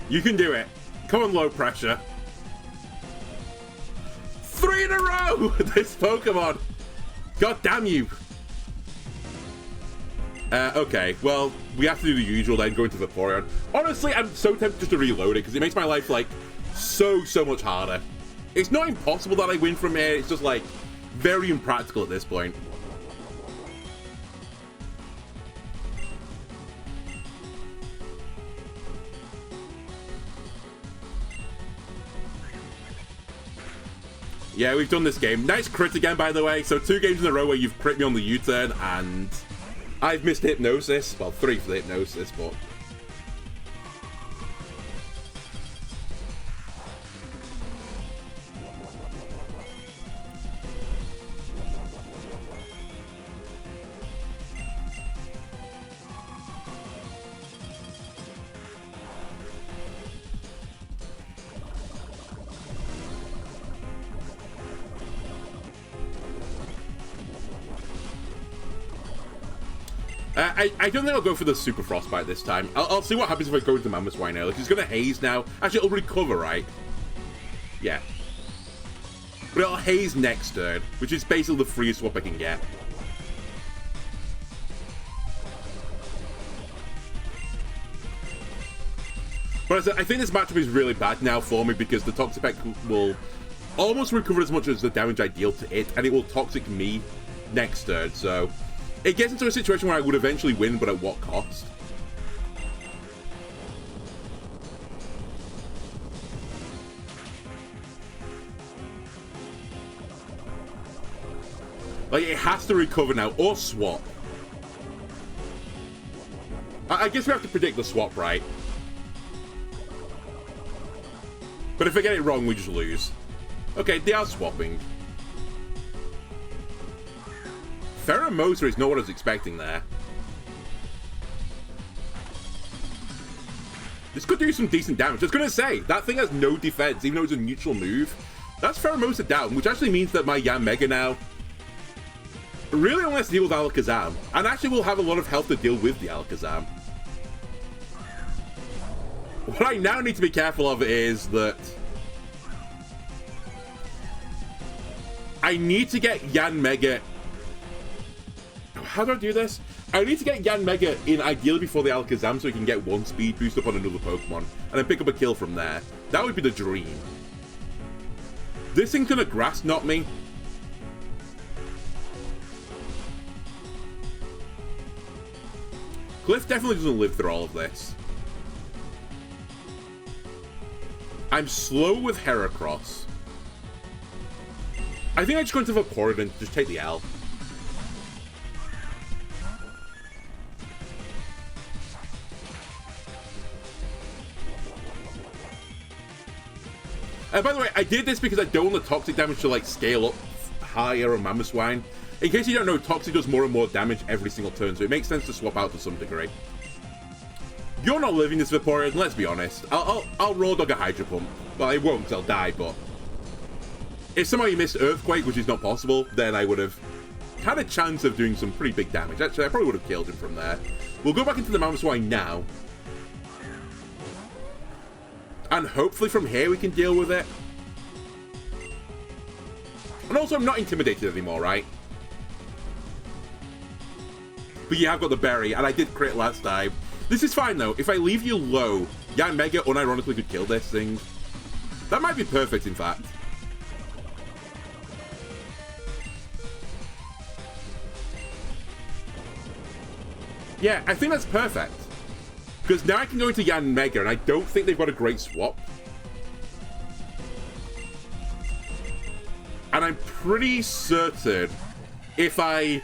You can do it. Come on, low pressure. 3 in a row! This Pokemon. God damn you. Okay, well, we have to do the usual then, go into Vaporeon. Honestly, I'm so tempted just to reload it, because it makes my life, like, so much harder. It's not impossible that I win from here, it's just, like, very impractical at this point. Yeah, we've done this game. Nice crit again, by the way. So 2 games in a row where you've crit me on the U-turn, and I've missed Hypnosis. Well, 3 for the Hypnosis, but... I don't think I'll go for the Super Frostbite this time. I'll see what happens if I go into Mamoswine early. He's going to Haze now. Actually, it'll recover, right? Yeah. But it'll Haze next turn, which is basically the freest swap I can get. But I think this matchup is really bad now for me because the Toxapex will almost recover as much as the damage I deal to it, and it will Toxic me next turn, so... It gets into a situation where I would eventually win, but at what cost? Like, it has to recover now, or swap. I guess we have to predict the swap, right? But if I get it wrong, we just lose. Okay, they are swapping. Pheromosa is not what I was expecting there. This could do some decent damage. I was going to say, that thing has no defense, even though it's a neutral move. That's Pheromosa down, which actually means that my Yanmega now really only has to deal with Alakazam. And actually will have a lot of health to deal with the Alakazam. What I now need to be careful of is that I need to get Yanmega... How do I do this? I need to get Yanmega in ideally before the Alakazam so he can get 1 speed boost up on another Pokemon, and then pick up a kill from there. That would be the dream. This thing's gonna Grass Knot me. Cliff definitely doesn't live through all of this. I'm slow with Heracross. I think I just go into Vaporeon and just take the L. By the way, I did this because I don't want the Toxic damage to, like, scale up higher on Mamoswine. In case you don't know, Toxic does more and more damage every single turn, so it makes sense to swap out to some degree. You're not living this Vaporeon, let's be honest. I'll raw dog a Hydro Pump. Well, it won't, 'cause I'll die, but... If somehow you missed Earthquake, which is not possible, then I would have had a chance of doing some pretty big damage. Actually, I probably would have killed him from there. We'll go back into the Mamoswine now. And hopefully from here we can deal with it. And also, I'm not intimidated anymore, right? But yeah, I've got the berry, and I did crit last time. This is fine, though. If I leave you low, Yanmega unironically could kill this thing. That might be perfect, in fact. Yeah, I think that's perfect. Because now I can go into Yanmega, and I don't think they've got a great swap. And I'm pretty certain if I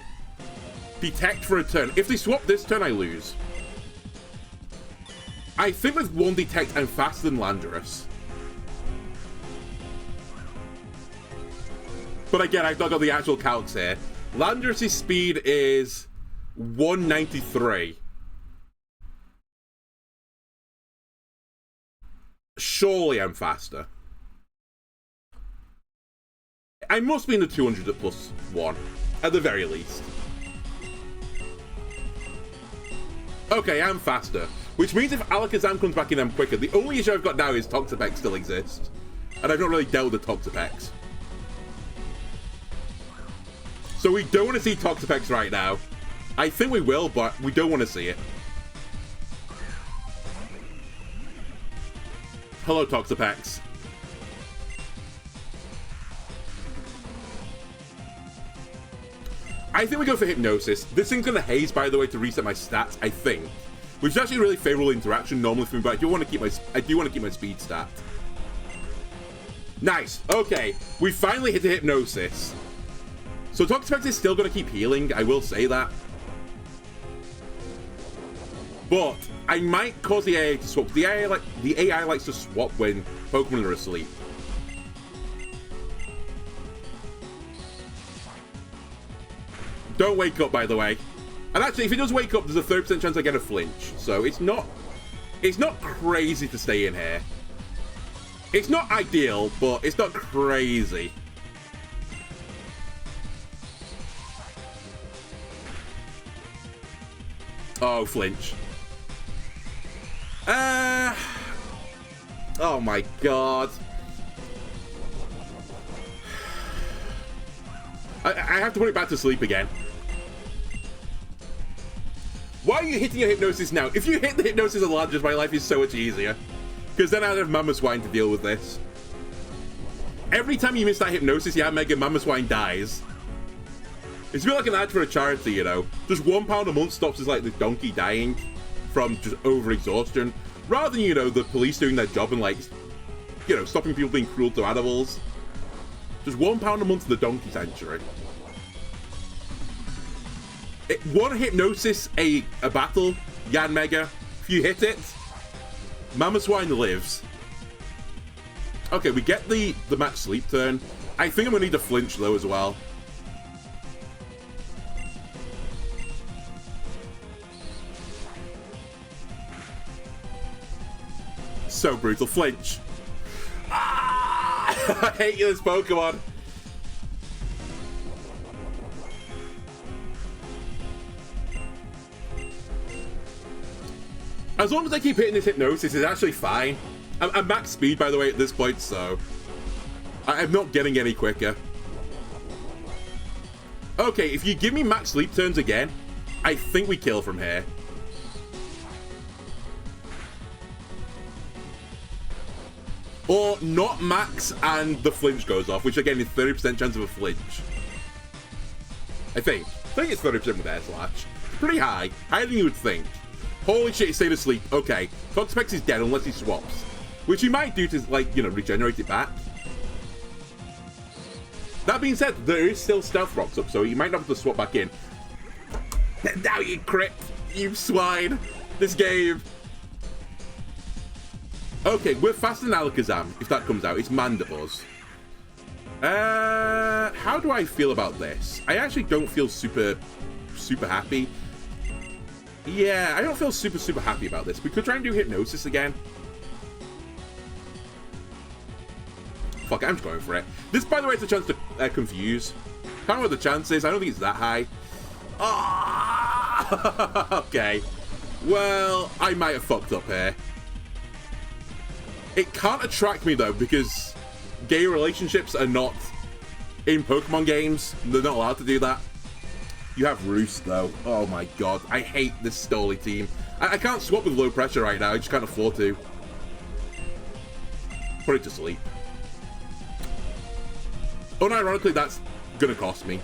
detect for a turn, if they swap this turn, I lose. I think with one detect, I'm faster than Landorus. But again, I've not got the actual calcs here. Landorus' speed is 193. Surely I'm faster. I must be in the 200 at +1, at the very least. Okay, I'm faster. Which means if Alakazam comes back in, I'm quicker. The only issue I've got now is Toxapex still exists. And I've not really dealt with the Toxapex. So we don't want to see Toxapex right now. I think we will, but we don't want to see it. Hello, Toxapex. I think we go for Hypnosis. This thing's going to haze, by the way, to reset my stats, I think. Which is actually a really favorable interaction normally for me, but I do want to keep my speed stat. Nice. Okay, we finally hit the Hypnosis. So Toxapex is still going to keep healing, I will say that. But I might cause the AI to swap. The AI likes to swap when Pokemon are asleep. Don't wake up, by the way. And actually, if it does wake up, there's a 30% chance I get a flinch. So it's not crazy to stay in here. It's not ideal, but it's not crazy. Oh, flinch. Oh my god. I have to put it back to sleep again. Why are you hitting your Hypnosis now? If you hit the Hypnosis a lot, just my life is so much easier. Because then I'd have Mamoswine to deal with this. Every time you miss that Hypnosis, yeah, Mega Mamoswine dies. It's a bit like an ad for a charity, you know. Just £1 a month stops us like the donkey dying from just overexhaustion. Rather than, you know, the police doing their job and like, you know, stopping people being cruel to animals. Just £1 a month to the donkey sanctuary. One Hypnosis, a battle, Yanmega. If you hit it, Mamoswine lives. Okay, we get the match sleep turn. I think I'm gonna need a flinch though as well. So brutal. Flinch. Ah! I hate this Pokemon. As long as I keep hitting this Hypnosis, it's actually fine. I'm max speed, by the way, at this point, so I'm not getting any quicker. Okay, if you give me max sleep turns again, I think we kill from here. Or not max and the flinch goes off, which again is 30% chance of a flinch. I think it's 30% with Air Slash. Pretty high. Higher than you would think. Holy shit, he stayed asleep. Okay. Toxapex is dead unless he swaps. Which he might do to, like, you know, regenerate it back. That being said, there is still Stealth Rocks up, so you might not have to swap back in. Now you crit, you swine. This game. Okay, we're faster than Alakazam, if that comes out. It's Mandibuzz. How do I feel about this? I actually don't feel super happy. Yeah, I don't feel super happy about this. We could try and do Hypnosis again. Fuck it, I'm just going for it. This, by the way, is a chance to confuse. I don't know what the chance is. I don't think it's that high. Ah! Okay. Well, I might have fucked up here. It can't attract me, though, because gay relationships are not in Pokemon games. They're not allowed to do that. You have Roost, though. Oh, my God. I hate this Stoli team. I can't swap with low pressure right now. I just can't afford to. Put it to sleep. Unironically, that's gonna cost me.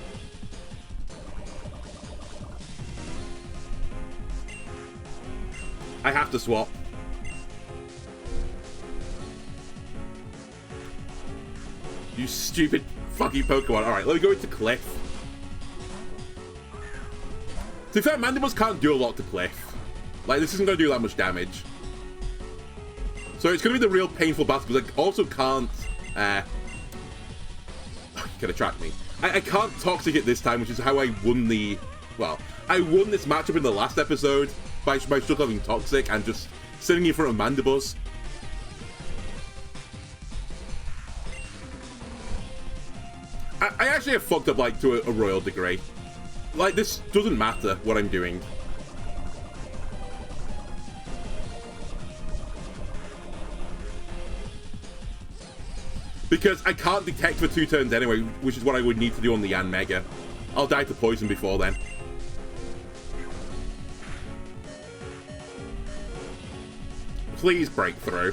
I have to swap. You stupid fucking Pokemon. Alright, let me go into Cliff. To be fair, Mandibuzz can't do a lot to Cliff. Like, this isn't gonna do that much damage. So it's gonna be the real painful battle, because I also can't can attract me. I can't Toxic it this time, which is how I won the... Well, I won this matchup in the last episode by still having Toxic and just sitting in front of Mandibuzz. I actually have fucked up, like, to a royal degree. Like, this doesn't matter what I'm doing. Because I can't detect for 2 turns anyway, which is what I would need to do on the Yanmega. I'll die to poison before then. Please break through.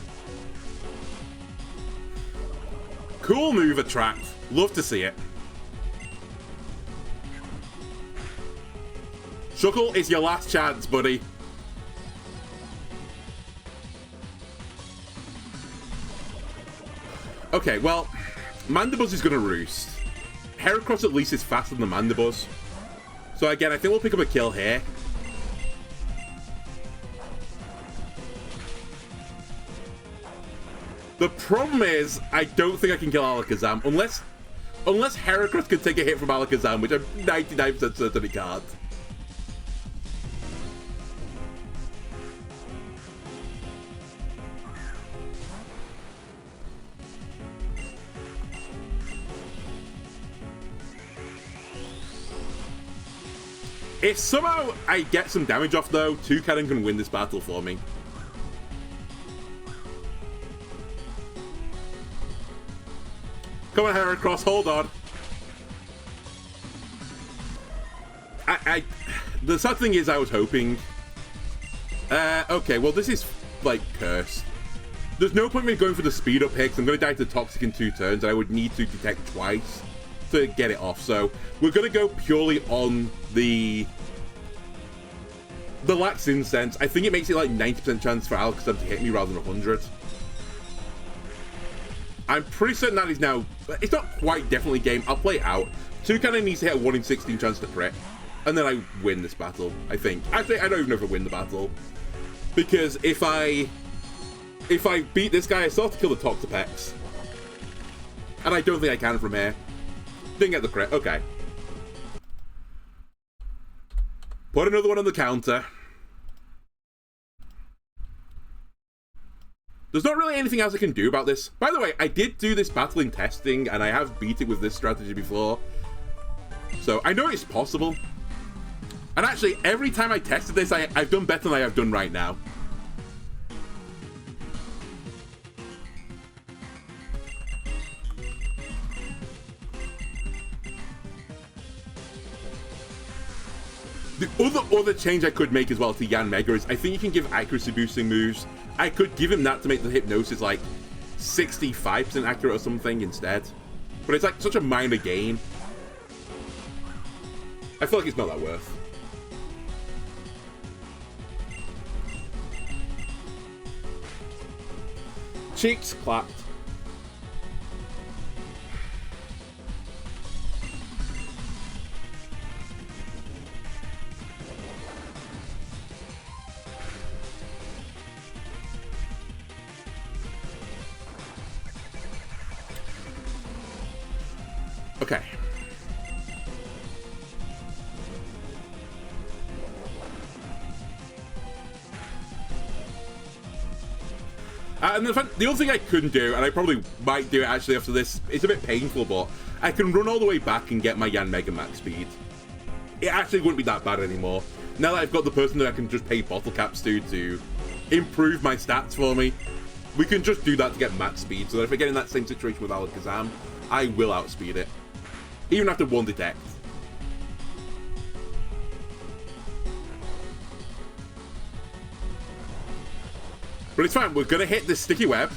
Cool move, Attract. Love to see it. Shuckle, it's your last chance, buddy. Okay, well, Mandibuzz is going to Roost. Heracross at least is faster than the Mandibuzz. So again, I think we'll pick up a kill here. The problem is, I don't think I can kill Alakazam, unless Heracross can take a hit from Alakazam, which I'm 99% certain he can't. If somehow I get some damage off, though, Toucannon can win this battle for me. Come on, Heracross, hold on. The sad thing is, I was hoping... okay, well, this is, like, cursed. There's no point in me going for the speed up here, because I'm going to die to Toxic in 2 turns, and I would need to detect twice to get it off. So we're going to go purely on the Lax Incense. I think it makes it like 90% chance for Alakazam to hit me rather than 100. I'm pretty certain that is now... It's not quite definitely game. I'll play it out. Toucannon needs to hit a 1 in 16 chance to crit. And then I win this battle, I think. Actually, I don't even know if I win the battle. Because if I beat this guy, I still have to kill the Toxapex. And I don't think I can from here. Didn't get the crit. Okay. Put another one on the counter. There's not really anything else I can do about this. By the way, I did do this battle in testing, and I have beat it with this strategy before. So, I know it's possible. And actually, every time I tested this, I've done better than I have done right now. The other change I could make as well to Yanmega is I think you can give accuracy boosting moves. I could give him that to make the Hypnosis like 65% accurate or something instead. But it's like such a minor gain. I feel like it's not that worth. Cheeks clapped. Okay. And the other thing I couldn't do, and I probably might do it actually after this, it's a bit painful, but I can run all the way back and get my Yanmega max speed. It actually wouldn't be that bad anymore. Now that I've got the person that I can just pay bottle caps to improve my stats for me, we can just do that to get max speed, so that if I get in that same situation with Alakazam, I will outspeed it. Even after one detect. But it's fine, we're gonna hit this sticky web.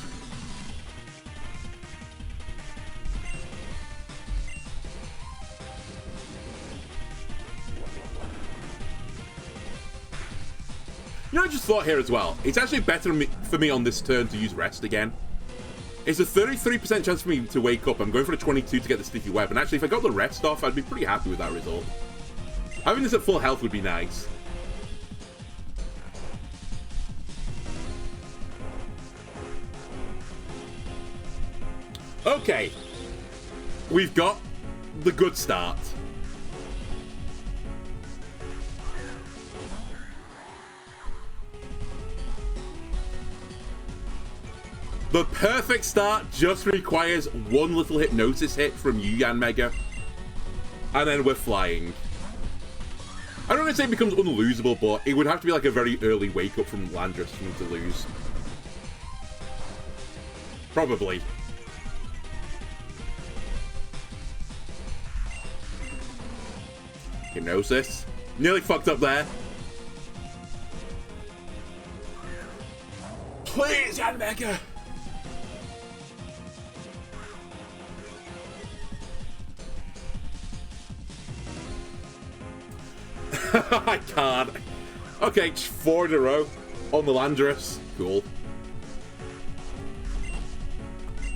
You know, I just thought here as well, it's actually better for me on this turn to use rest again. It's a 33% chance for me to wake up. I'm going for a 22 to get the sticky web, and actually if I got the rest off, I'd be pretty happy with that result. Having this at full health would be nice. Okay, we've got the good start. The perfect start just requires one little Hypnosis hit from you, Yanmega, and then we're flying. I don't want to say it becomes unlosable, but it would have to be like a very early wake up from Landorus for me to lose. Probably. Hypnosis. Nearly fucked up there. Please, Yanmega! I can't. Okay, 4 in a row on the Landorus. Cool.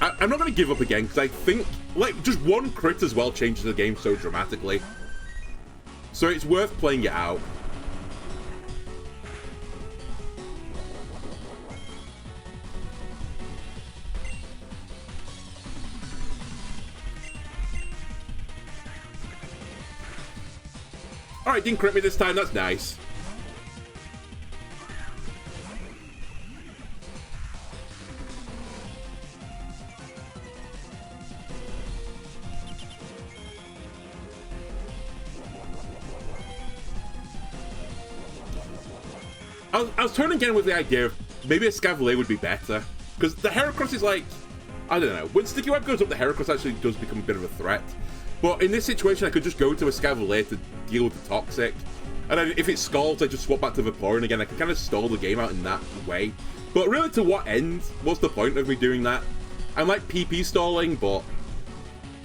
I'm not going to give up again, because I think, like, just one crit as well changes the game so dramatically. So it's worth playing it out. Alright, didn't crit me this time, that's nice. I was turning again with the idea of maybe a Scavalier would be better. Because the Heracross is like, I don't know, when Sticky Web goes up, the Heracross actually does become a bit of a threat. But in this situation, I could just go to a Scavalier to deal with the Toxic. And then if it scalds, I just swap back to Vaporeon again. I can kind of stall the game out in that way. But really, to what end? What's the point of me doing that? I'm like PP stalling, but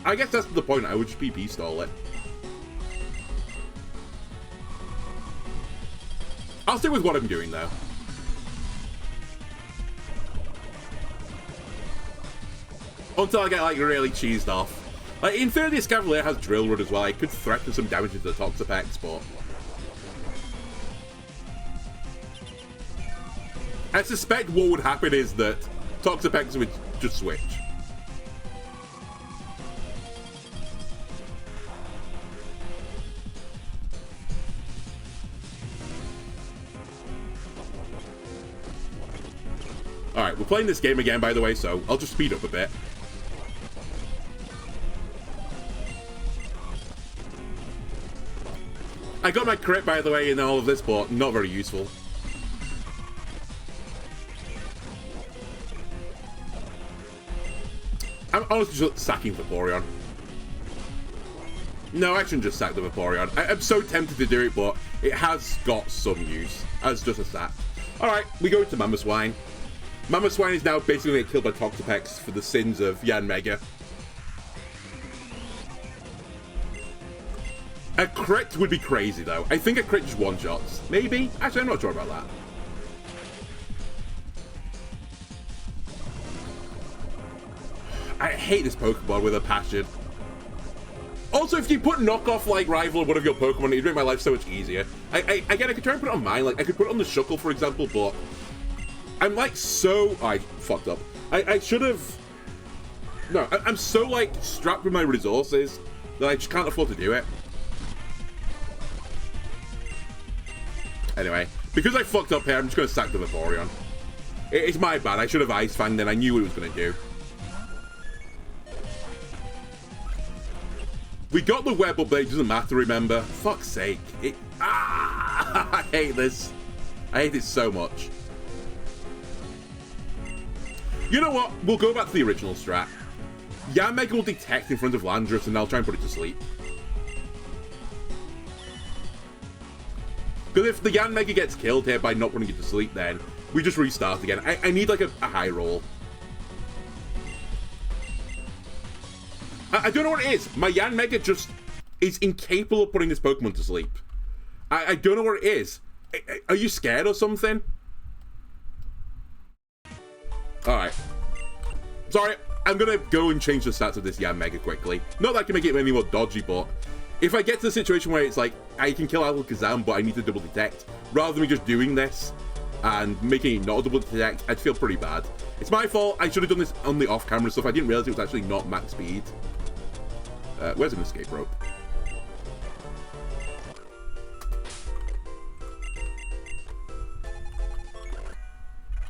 I guess that's the point. I would just PP stall it. I'll stick with what I'm doing, though. Until I get, like, really cheesed off. Like, in theory, the Scavalier has Drill Rod as well. I could threaten some damage into the Toxapex, but I suspect what would happen is that Toxapex would just switch. Alright, we're playing this game again, by the way, so I'll just speed up a bit. I got my crit, by the way, in all of this, but not very useful. I'm honestly just sacking Vaporeon. No, I shouldn't just sack the Vaporeon. I'm so tempted to do it, but it has got some use as just a sack. Alright, we go to Mamoswine. Mamoswine is now basically killed by Toxapex for the sins of Yanmega. A crit would be crazy, though. I think a crit just one-shots. Maybe? Actually, I'm not sure about that. I hate this Pokemon with a passion. Also, if you put knockoff, like, rival on one of your Pokemon, it'd make my life so much easier. Again, I could try and put it on mine. Like, I could put it on the Shuckle, for example, but I'm, like, so... I fucked up. I should have... No, I'm so, like, strapped with my resources that I just can't afford to do it. Anyway, because I fucked up here, I'm just going to sack the Vaporeon. It's my bad. I should have Ice Fang then. I knew what it was going to do. We got the web up, but it doesn't matter, remember? Fuck's sake. I hate this. I hate it so much. You know what? We'll go back to the original strat. Yanmega will detect in front of Landorus, and I'll try and put it to sleep. Because if the Yanmega gets killed here by not putting it to sleep, then we just restart again. I need, like, a high roll. I don't know what it is. My Yanmega just is incapable of putting this Pokemon to sleep. I don't know what it is. Are you scared or something? Alright. Sorry, I'm gonna go and change the stats of this Yanmega quickly. Not that I can make it any more dodgy, but if I get to the situation where it's like, I can kill Alakazam, but I need to double detect, rather than me just doing this and making it not a double detect, I'd feel pretty bad. It's my fault. I should have done this on the off-camera stuff. I didn't realize it was actually not max speed. Where's an escape rope?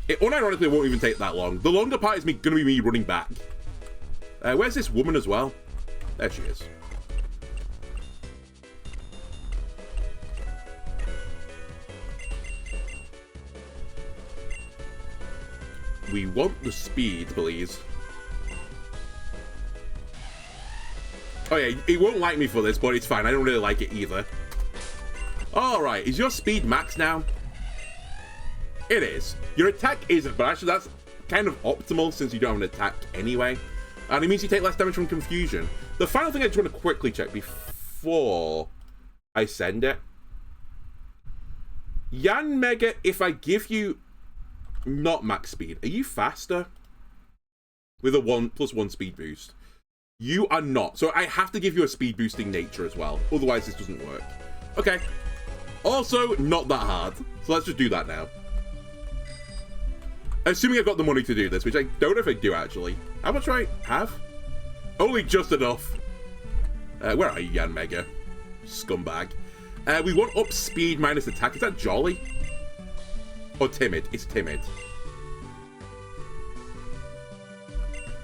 It unironically won't even take that long. The longer part is going to be me running back. Where's this woman as well? There she is. We want the speed, please. Oh yeah, it won't like me for this, but it's fine. I don't really like it either. Alright, is your speed max now? It is. Your attack isn't, but actually that's kind of optimal since you don't have an attack anyway. And it means you take less damage from confusion. The final thing I just want to quickly check before I send it. Yanmega, if I give you not max speed, are you faster? With a 1+1 speed boost. You are not. So I have to give you a speed boosting nature as well. Otherwise this doesn't work. Okay. Also, not that hard. So let's just do that now. Assuming I've got the money to do this, which I don't know if I do actually. How much do I have? Only just enough. Where are you, Yanmega? Scumbag. We want up speed minus attack. Is that Jolly? Or timid? It's timid.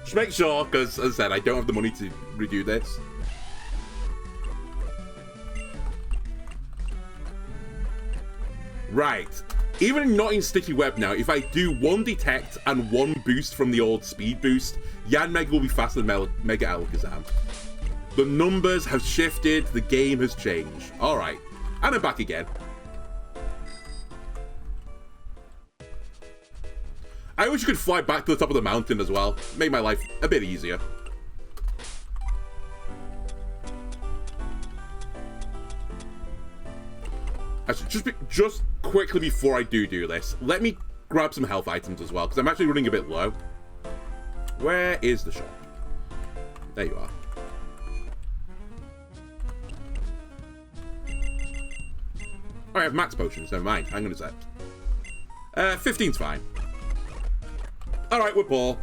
Just make sure, because as I said, I don't have the money to redo this. Right. Even not in Sticky Web now, if I do 1 detect and 1 boost from the old speed boost, Yanmega will be faster than Mega Alakazam. The numbers have shifted, the game has changed. Alright. And I'm back again. I wish you could fly back to the top of the mountain as well. Make my life a bit easier. Actually, just quickly before I do this, let me grab some health items as well, because I'm actually running a bit low. Where is the shop? There you are. Oh, I have max potions, never mind. Hang on a sec. 15's fine. Alright, we're Paul.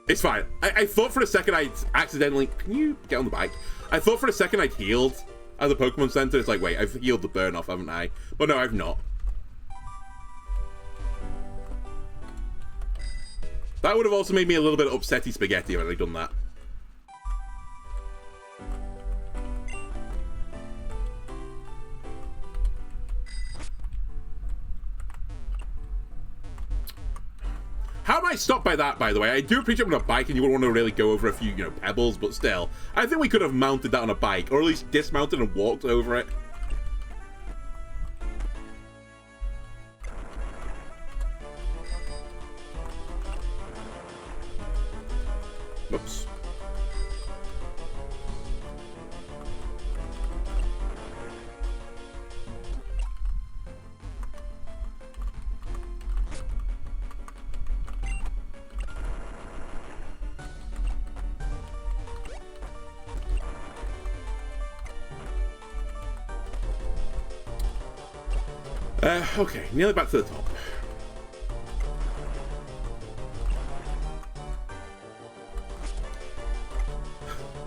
It's fine. I thought for a second I'd accidentally... Can you get on the bike? I thought for a second I'd healed at the Pokemon Center. It's like, wait, I've healed the burn off, haven't I? But no, I've not. That would have also made me a little bit upsetty spaghetti if I'd done that. How am I stopped by that, by the way? I do appreciate I'm on a bike and you wouldn't want to really go over a few, pebbles, but still. I think we could have mounted that on a bike, or at least dismounted and walked over it. Oops. Okay, nearly back to the top.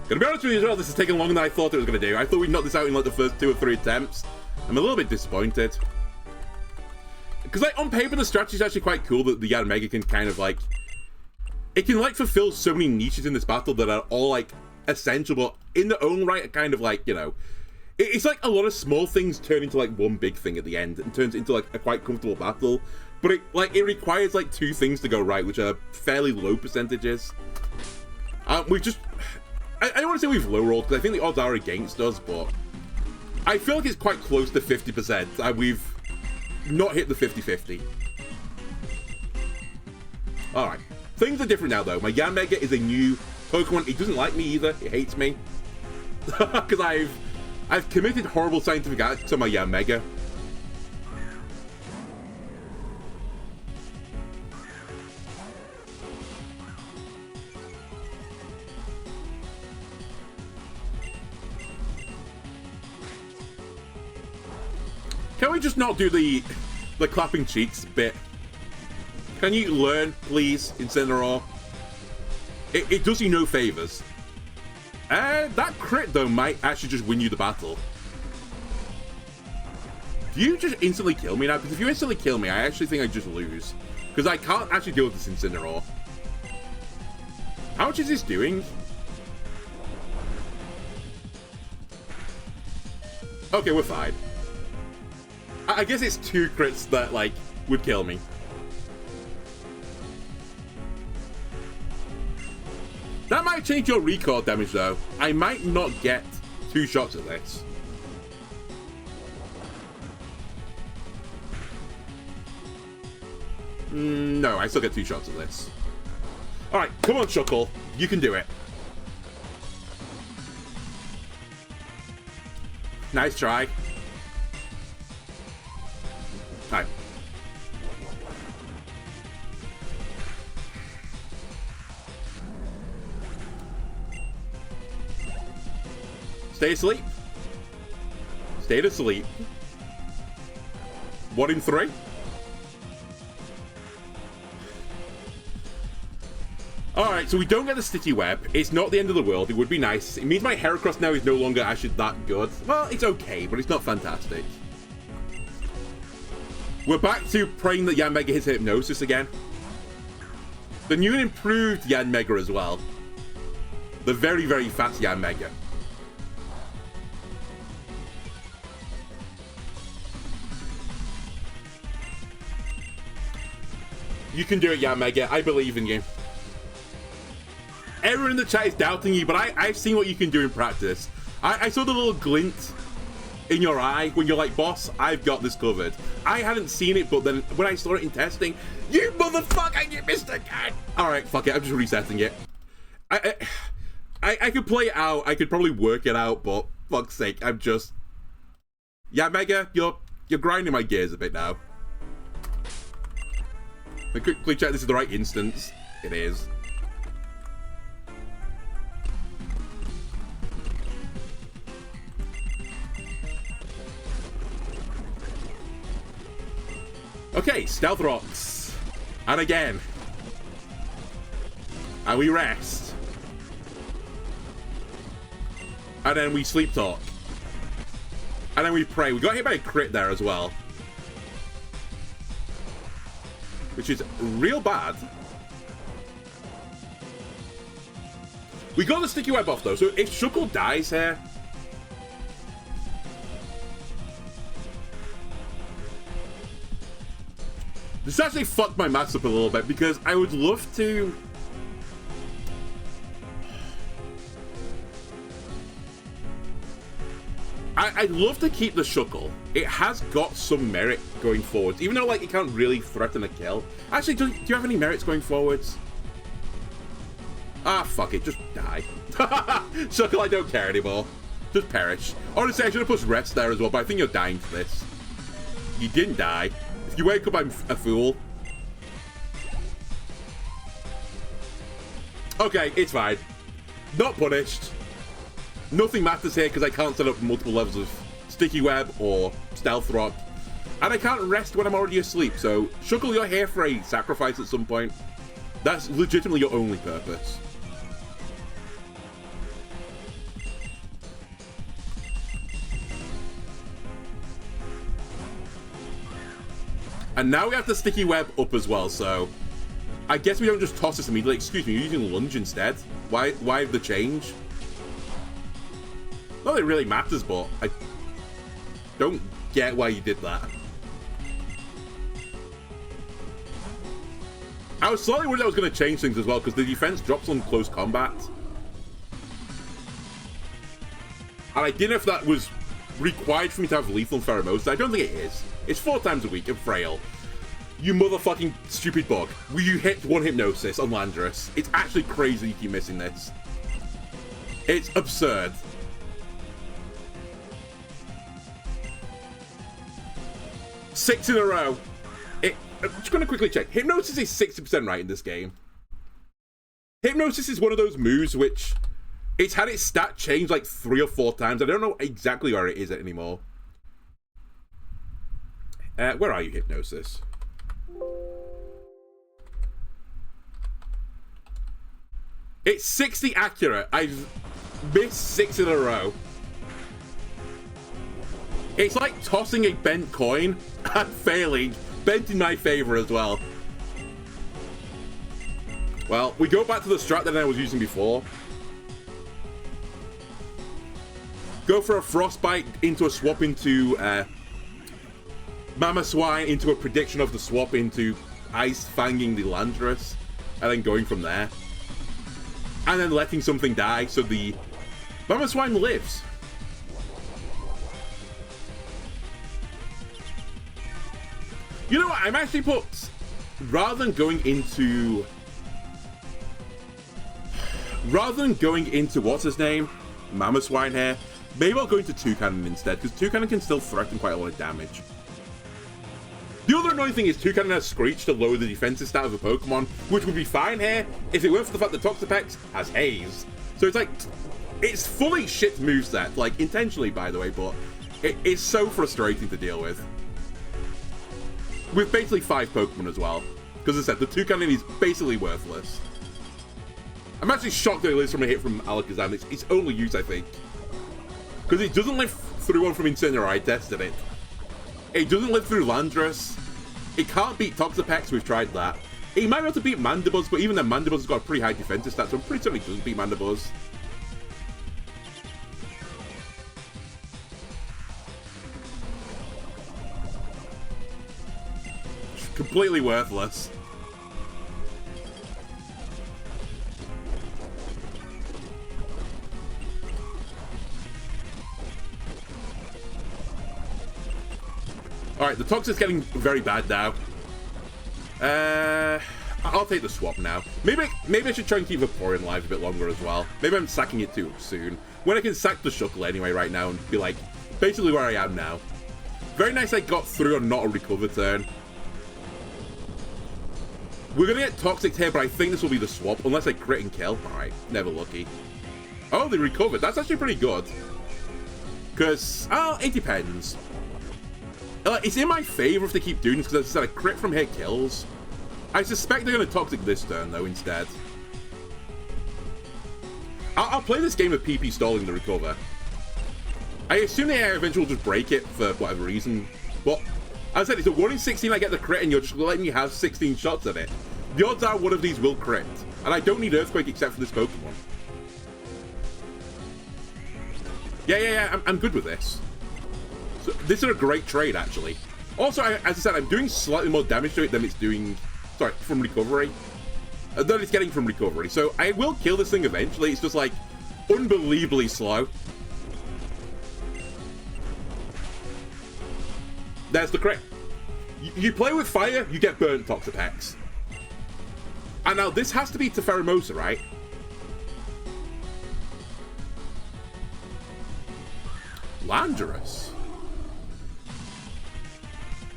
Gonna be honest with you as well, this is taking longer than I thought it was gonna do. I thought we'd knock this out in like the first 2 or 3 attempts. I'm a little bit disappointed. Because like on paper the strategy is actually quite cool that the Yanmega can kind of like... It can like fulfill so many niches in this battle that are all like essential, but in their own right are kind of like, you know... It's like a lot of small things turn into like one big thing at the end and turns into like a quite comfortable battle. But it requires like 2 things to go right, which are fairly low percentages. We've just... I don't want to say we've low rolled, because I think the odds are against us, but... I feel like it's quite close to 50%, and we've not hit the 50-50. Alright. Things are different now, though. My Yanmega is a new Pokemon. It doesn't like me either. It hates me. Because I've committed horrible scientific acts on my Yanmega. Can we just not do the clapping cheeks bit? Can you learn, please, Incineroar? It does you no favors. That crit, though, might actually just win you the battle. Do you just instantly kill me now? Because if you instantly kill me, I actually think I just lose. Because I can't actually deal with this Incineroar. How much is this doing? Okay, we're fine. I guess it's 2 crits that, like, would kill me. That might change your recoil damage, though. I might not get 2 shots at this. No, I still get 2 shots at this. Alright, come on, Shuckle. You can do it. Nice try. Hi. Stay asleep. Stay asleep. 1 in 3. Alright, so we don't get the sticky web. It's not the end of the world. It would be nice. It means my Heracross now is no longer actually that good. Well, it's okay, but it's not fantastic. We're back to praying that Yanmega hits Hypnosis again. The new and improved Yanmega as well. The very, very fast Yanmega. You can do it, Yanmega. I believe in you. Everyone in the chat is doubting you, but I've seen what you can do in practice. I saw the little glint in your eye when you're like, boss, I've got this covered. I hadn't seen it, but then when I saw it in testing, you motherfucker, you missed again. All right, fuck it, I'm just resetting it. I could play it out. I could probably work it out, but fuck's sake, I'm just... Yeah, Mega, you're grinding my gears a bit now. Let me quickly check this is the right instance. It is. Okay, Stealth Rocks. And again. And we rest. And then we Sleep Talk. And then we pray. We got hit by a crit there as well. Which is real bad. We got the sticky web off though, so if Shuckle dies here... This actually fucked my maths up a little bit, because I would love to... I'd love to keep the Shuckle. It has got some merit going forwards, even though like it can't really threaten a kill. Actually, do you have any merits going forwards? Ah, fuck it, just die. Shuckle, I don't care anymore. Just perish. Honestly, I should have pushed rest there as well, but I think you're dying for this. You didn't die. If you wake up, I'm a fool. Okay, it's fine. Not punished. Nothing matters here because I can't set up multiple levels of Sticky Web or Stealth Rock. And I can't rest when I'm already asleep, so Shuckle, you're here for a sacrifice at some point. That's legitimately your only purpose. And now we have the sticky web up as well, so I guess we don't just toss this immediately. Excuse me, you're using lunge instead. Why the change? Not that it really matters, but I don't get why you did that. I was slightly worried that was going to change things as well, because the defense drops on close combat. And I didn't know if that was required for me to have lethal and Pheromosis. I don't think it is. It's 4 times a week and frail. You motherfucking stupid bug. Will you hit 1 Hypnosis on Landorus? It's actually crazy you keep missing this. It's absurd. Six in a row. I'm just going to quickly check. Hypnosis is 60% right in this game. Hypnosis is one of those moves which it's had its stat changed like 3 or 4 times. I don't know exactly where it is anymore. Where are you, Hypnosis? It's 60 accurate. I've missed 6 in a row. It's like tossing a bent coin and failing. Bent in my favor as well. Well, we go back to the strat that I was using before. Go for a Frostbite into a swap into Mamoswine into a prediction of the swap into Ice Fanging the Landorus, and then going from there. And then letting something die so the Mamoswine lives. You know what? I'm actually put, rather than going into what's his name, Mamoswine here, maybe I'll go into Toucannon instead, because Toucannon can still threaten quite a lot of damage. The other annoying thing is Toucannon has Screech to lower the defensive stat of a Pokemon, which would be fine here if it weren't for the fact that Toxapex has Haze. So it's like, it's fully shit moveset, like intentionally by the way, but it is so frustrating to deal with. With basically 5 Pokemon as well. Because as I said, the Toucannon is basically worthless. I'm actually shocked that it lives from a hit from Alakazam. It's its only use, I think. Because it doesn't live through one from Incineroar, I tested it. It doesn't live through Landorus. It can't beat Toxapex, we've tried that. It might be able to beat Mandibuzz, but even then Mandibuzz has got a pretty high defensive stat, so I'm pretty certain it doesn't beat Mandibuzz. Completely worthless. Alright, the Toxic's getting very bad now. I'll take the swap now. Maybe I should try and keep Vaporeon alive a bit longer as well. Maybe I'm sacking it too soon. When I can sack the Shuckle anyway right now and be like, basically where I am now. Very nice I got through on not a recover turn. We're going to get Toxic here, but I think this will be the swap, unless I crit and kill. Alright, never lucky. Oh, they recovered. That's actually pretty good. Because, oh, it depends. It's in my favor if they keep doing this, because as I said, a crit from here kills. I suspect they're going to Toxic this turn, though, instead. I'll play this game with PP stalling the recover. I assume the air eventually will just break it for whatever reason, but as I said, it's a 1 in 16 I get the crit and you're just letting me have 16 shots at it. The odds are one of these will crit. And I don't need Earthquake except for this Pokemon. Yeah, I'm good with this. So, this is a great trade, actually. Also, as I said, I'm doing slightly more damage to it than it's doing, sorry, from recovery. Than it's getting from recovery. So I will kill this thing eventually. It's just like, unbelievably slow. There's the crit. You play with fire, you get burnt Toxapex. And now this has to be to Pheromosa, right? Landorus.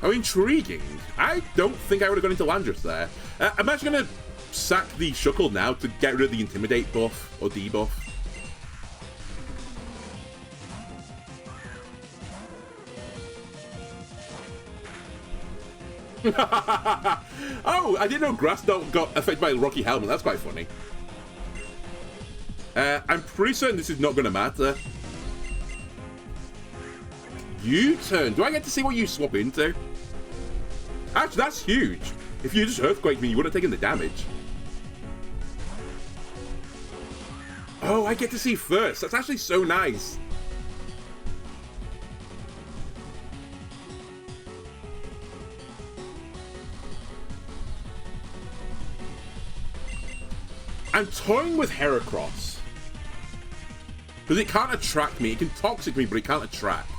How intriguing. I don't think I would have gone into Landorus there. I'm actually going to sack the Shuckle now to get rid of the Intimidate buff, or debuff. Oh, I didn't know Grass Knot got affected by the Rocky Helmet. That's quite funny. I'm pretty certain this is not going to matter. U-turn. Do I get to see what you swap into? Actually, that's huge. If you just earthquake me, you would have taken the damage. Oh, I get to see first. That's actually so nice. I'm toying with Heracross. Because it can't attract me. It can toxic me, but it can't attract.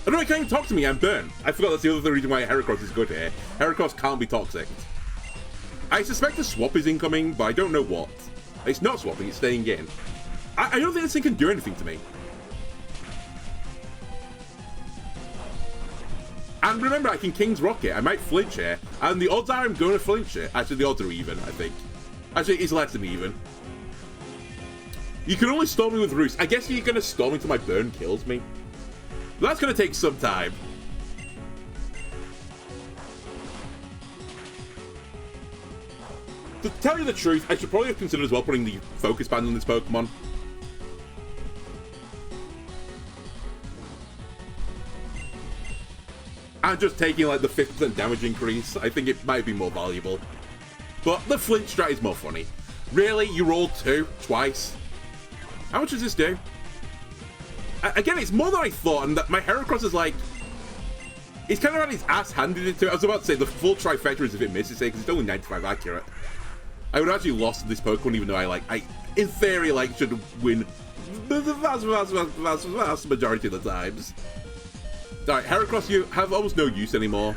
Oh no, it can't even talk to me, I'm burnt. I forgot that's the other reason why Heracross is good here. Heracross can't be toxic. I suspect a swap is incoming, but I don't know what. It's not swapping, it's staying in. I don't think this thing can do anything to me. And remember, I can King's Rocket. I might flinch here. And the odds are I'm going to flinch it. Actually, the odds are even, I think. Actually, it's less than even. You can only storm me with Roost. I guess you're going to storm me until my burn kills me. But that's going to take some time. To tell you the truth, I should probably have considered as well putting the focus band on this Pokemon. And just taking like the 50% damage increase. I think it might be more valuable. But the flinch strat is more funny. Really? You rolled 2 twice? How much does this do? Again, it's more than I thought, and that my Heracross is like... He's kind of had his ass handed into it. I was about to say the full trifecta is if it misses it, because it's only 95 accurate. I would have actually lost this Pokemon, even though I in theory, like, should win the vast majority of the times. Alright, Heracross, you have almost no use anymore.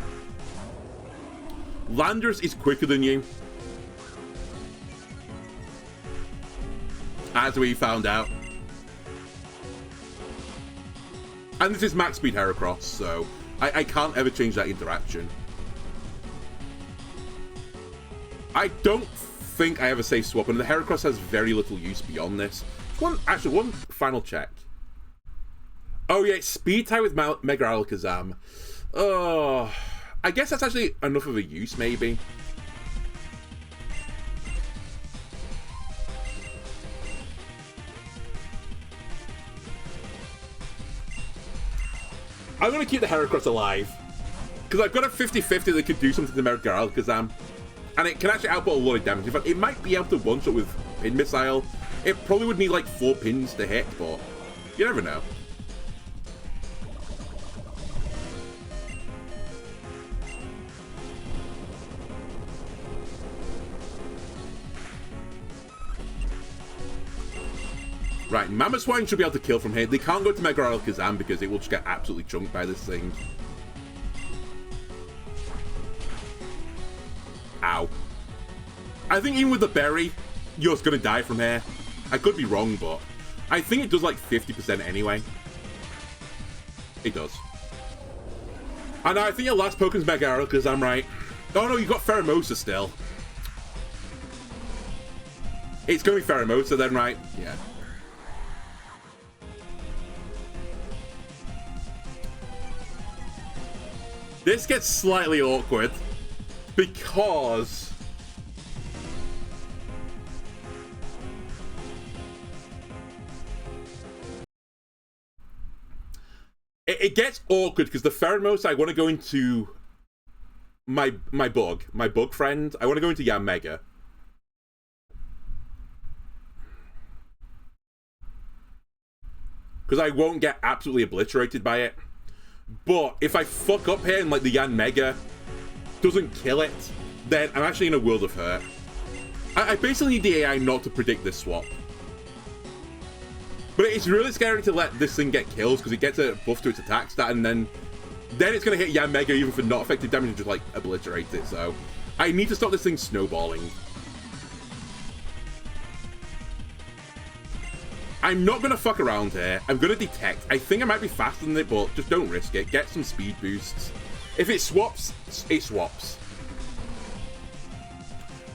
Landorus is quicker than you. As we found out. And this is max speed Heracross, so I can't ever change that interaction. I don't think I have a safe swap, and the Heracross has very little use beyond this. One final check. Oh yeah, it's speed tie with Mega Alakazam. Oh, I guess that's actually enough of a use, maybe. I'm going to keep the Heracross alive. Because I've got a 50-50 that could do something to Mega Alakazam. And it can actually output a lot of damage. In fact, it might be able to one-shot with Pin Missile. It probably would need like 4 pins to hit, but you never know. Right, Mamoswine should be able to kill from here. They can't go to Mega Alakazam because it will just get absolutely chunked by this thing. Ow. I think even with the berry, you're just going to die from here. I could be wrong, but I think it does like 50% anyway. It does. And I think your last Pokemon's Mega Alakazam, right? Oh no, you got Pheromosa still. It's going to be Pheromosa then, right? Yeah. This gets slightly awkward because it gets awkward because the Pheromosa, I want to go into my bug friend. I want to go into Yanmega. Because I won't get absolutely obliterated by it. But if I fuck up here and like the Yanmega doesn't kill it, then I'm actually in a world of hurt. I basically need the AI not to predict this swap. But it's really scary to let this thing get kills because it gets a buff to its attack stat, and then it's going to hit Yanmega even for not effective damage and just like obliterate it. So I need to stop this thing snowballing. I'm not going to fuck around here. I'm going to detect. I think I might be faster than it, but just don't risk it. Get some speed boosts. If it swaps, it swaps.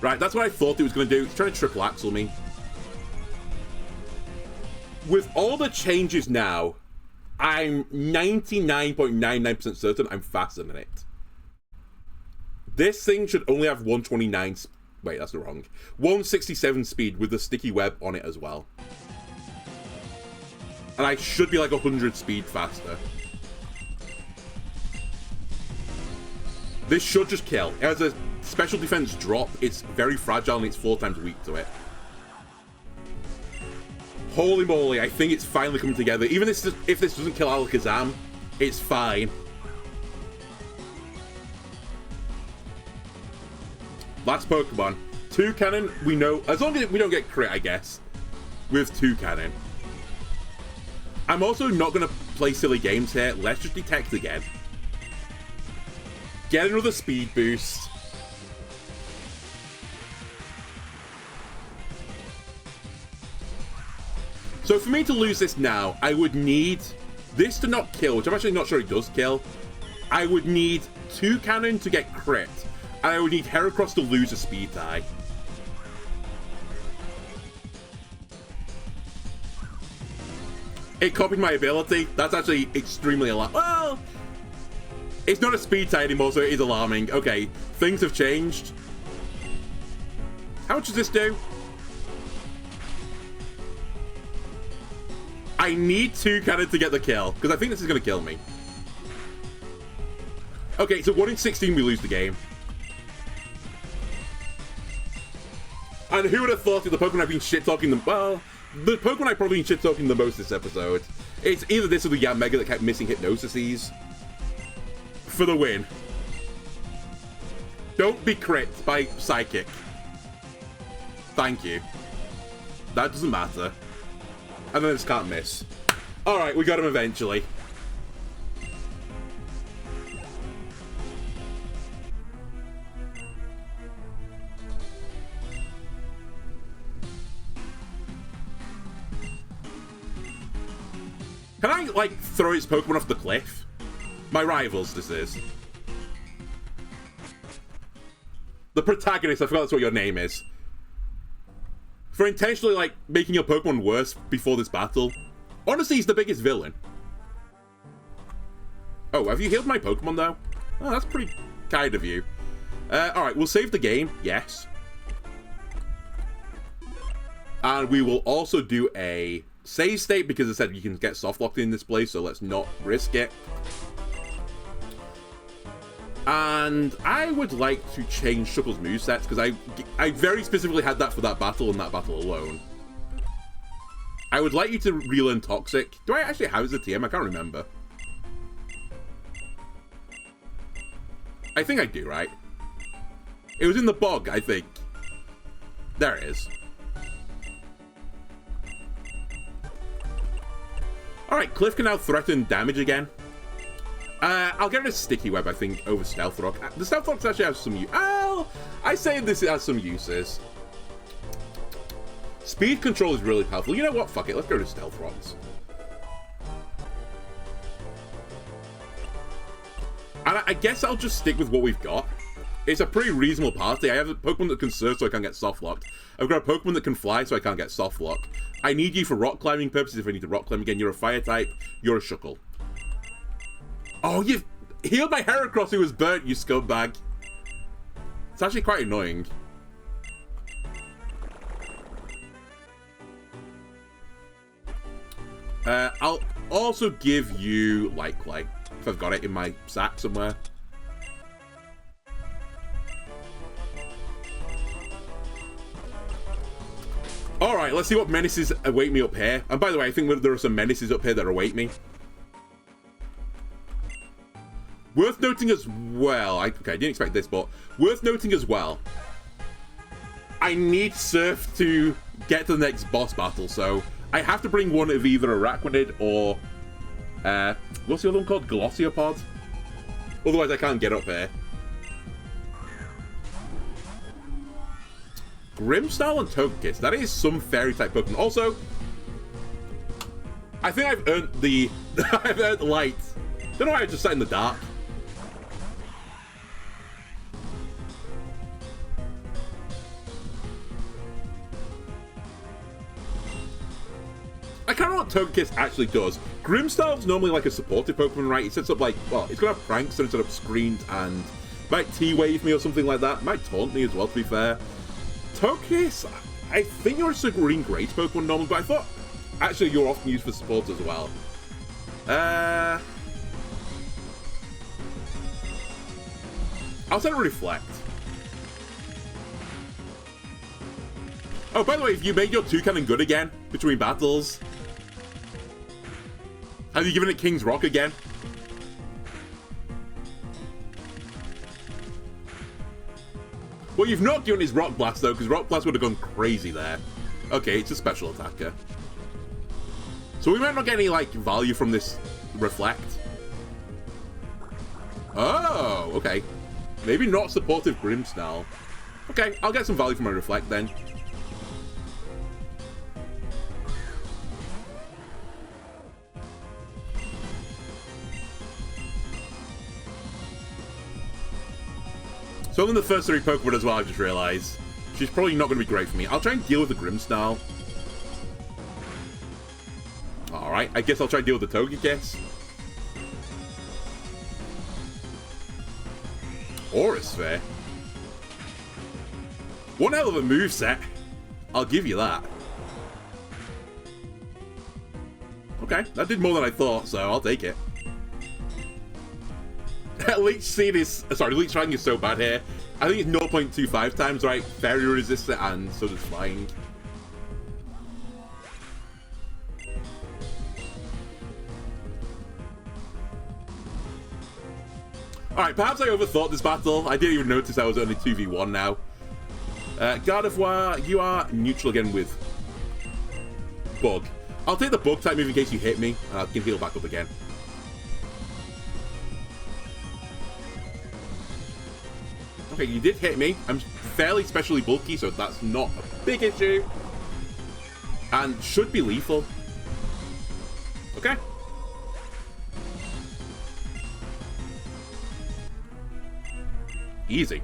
Right, that's what I thought it was going to do. It's trying to triple axle me. With all the changes now, I'm 99.99% certain I'm faster than it. This thing should only have 129... Wait, that's wrong. 167 speed with the sticky web on it as well. And I should be like 100 speed faster. This should just kill. It has a special defense drop. It's very fragile and it's 4 times weak to it. Holy moly, I think it's finally coming together. Even if this doesn't kill Alakazam, it's fine. Last Pokemon. 2 cannon, we know. As long as we don't get crit, I guess. With 2 cannon. I'm also not going to play silly games here. Let's just detect again. Get another speed boost. So for me to lose this now, I would need this to not kill, which I'm actually not sure it does kill. I would need 2 cannon to get crit. And I would need Heracross to lose a speed tie. It copied my ability. That's actually extremely alarming. Well, it's not a speed tie anymore, so it is alarming. Okay, things have changed. How much does this do? I need 2 cannon to get the kill, because I think this is going to kill me. Okay, so 1 in 16 we lose the game. And who would have thought that the Pokemon I've been shit-talking them... Well, the Pokemon I've probably been shit-talking the most this episode. It's either this or the Yanmega that kept missing Hypnosis. For the win. Don't be crit by Psychic. Thank you. That doesn't matter. And then I just can't miss. Alright, we got him eventually. Can I, like, throw its Pokemon off the cliff? My rivals, this is. The protagonist, I forgot that's what your name is. For intentionally, like, making your Pokemon worse before this battle. Honestly, he's the biggest villain. Oh, have you healed my Pokemon, though? Oh, that's pretty kind of you. Alright, we'll save the game. Yes. And we will also do a save state, because I said you can get soft locked in this place, so let's not risk it. And I would like to change Shuckle's movesets, because I very specifically had that for that battle and that battle alone. I would like you to relearn Toxic. Do I actually have it as a TM? I can't remember. I think I do, right? It was in the bog, I think. There it is. Alright, Cliff can now threaten damage again. I'll get rid of Sticky Web, I think, over Stealth Rock. The Stealth Rocks actually have some use. Oh, I say this has some uses. Speed control is really powerful. You know what? Fuck it. Let's go to Stealth Rocks. And I guess I'll just stick with what we've got. It's a pretty reasonable party. I have a Pokemon that can surf so I can't get soft locked. I've got a Pokemon that can fly so I can't get soft locked. I need you for rock climbing purposes if I need to rock climb again. You're a fire type. You're a Shuckle. Oh, you've healed my Heracross who was burnt, you scumbag. It's actually quite annoying. I'll also give you Light Clay, if I've got it in my sack somewhere. Alright, let's see what menaces await me up here. And by the way, I think there are some menaces up here that await me. Worth noting as well, okay, I didn't expect this, but worth noting as well, I need Surf to get to the next boss battle, so I have to bring one of either Araquanid or, what's the other one called? Glossiopod? Otherwise I can't get up here. Grimmsnarl and Togekiss, that is some fairy-type Pokemon. Also, I think I've earned the, I've earned light. Don't know why I just sat in the dark. I can't remember what Togekiss actually does. Grimmsnarl's normally like a supportive Pokemon, right? It sets up like, well, it's gonna have pranks and set up screens and might T-Wave me or something like that. Might taunt me as well, to be fair. Togekiss, I think you're a green great Pokemon normally, but I thought actually you're often used for support as well. Outside of Reflect. Oh, by the way, if you made your two-cannon good again between battles, have you given it King's Rock again? What you've not given is Rock Blast, though, because Rock Blast would have gone crazy there. Okay, it's a special attacker. So we might not get any, like, value from this Reflect. Oh, okay. Maybe not supportive Grimmsnarl. Okay, I'll get some value from my Reflect then. So in the first 3 Pokemon as well, I just realized. She's probably not going to be great for me. I'll try and deal with the Grimmsnarl. Alright, I guess I'll try and deal with the Togekiss. Aura Sphere. One hell of a moveset. I'll give you that. Okay, that did more than I thought, so I'll take it. Leech Seed is... Sorry, Leech Striking is so bad here. I think it's 0.25 times, right? Very resistant, and so does Flying. Alright, perhaps I overthought this battle. I didn't even notice I was only 2v1 now. Gardevoir, you are neutral again with Bug. I'll take the Bug type move in case you hit me, and I can heal back up again. Okay, you did hit me. I'm fairly specially bulky, so that's not a big issue. And should be lethal. Okay. Easy.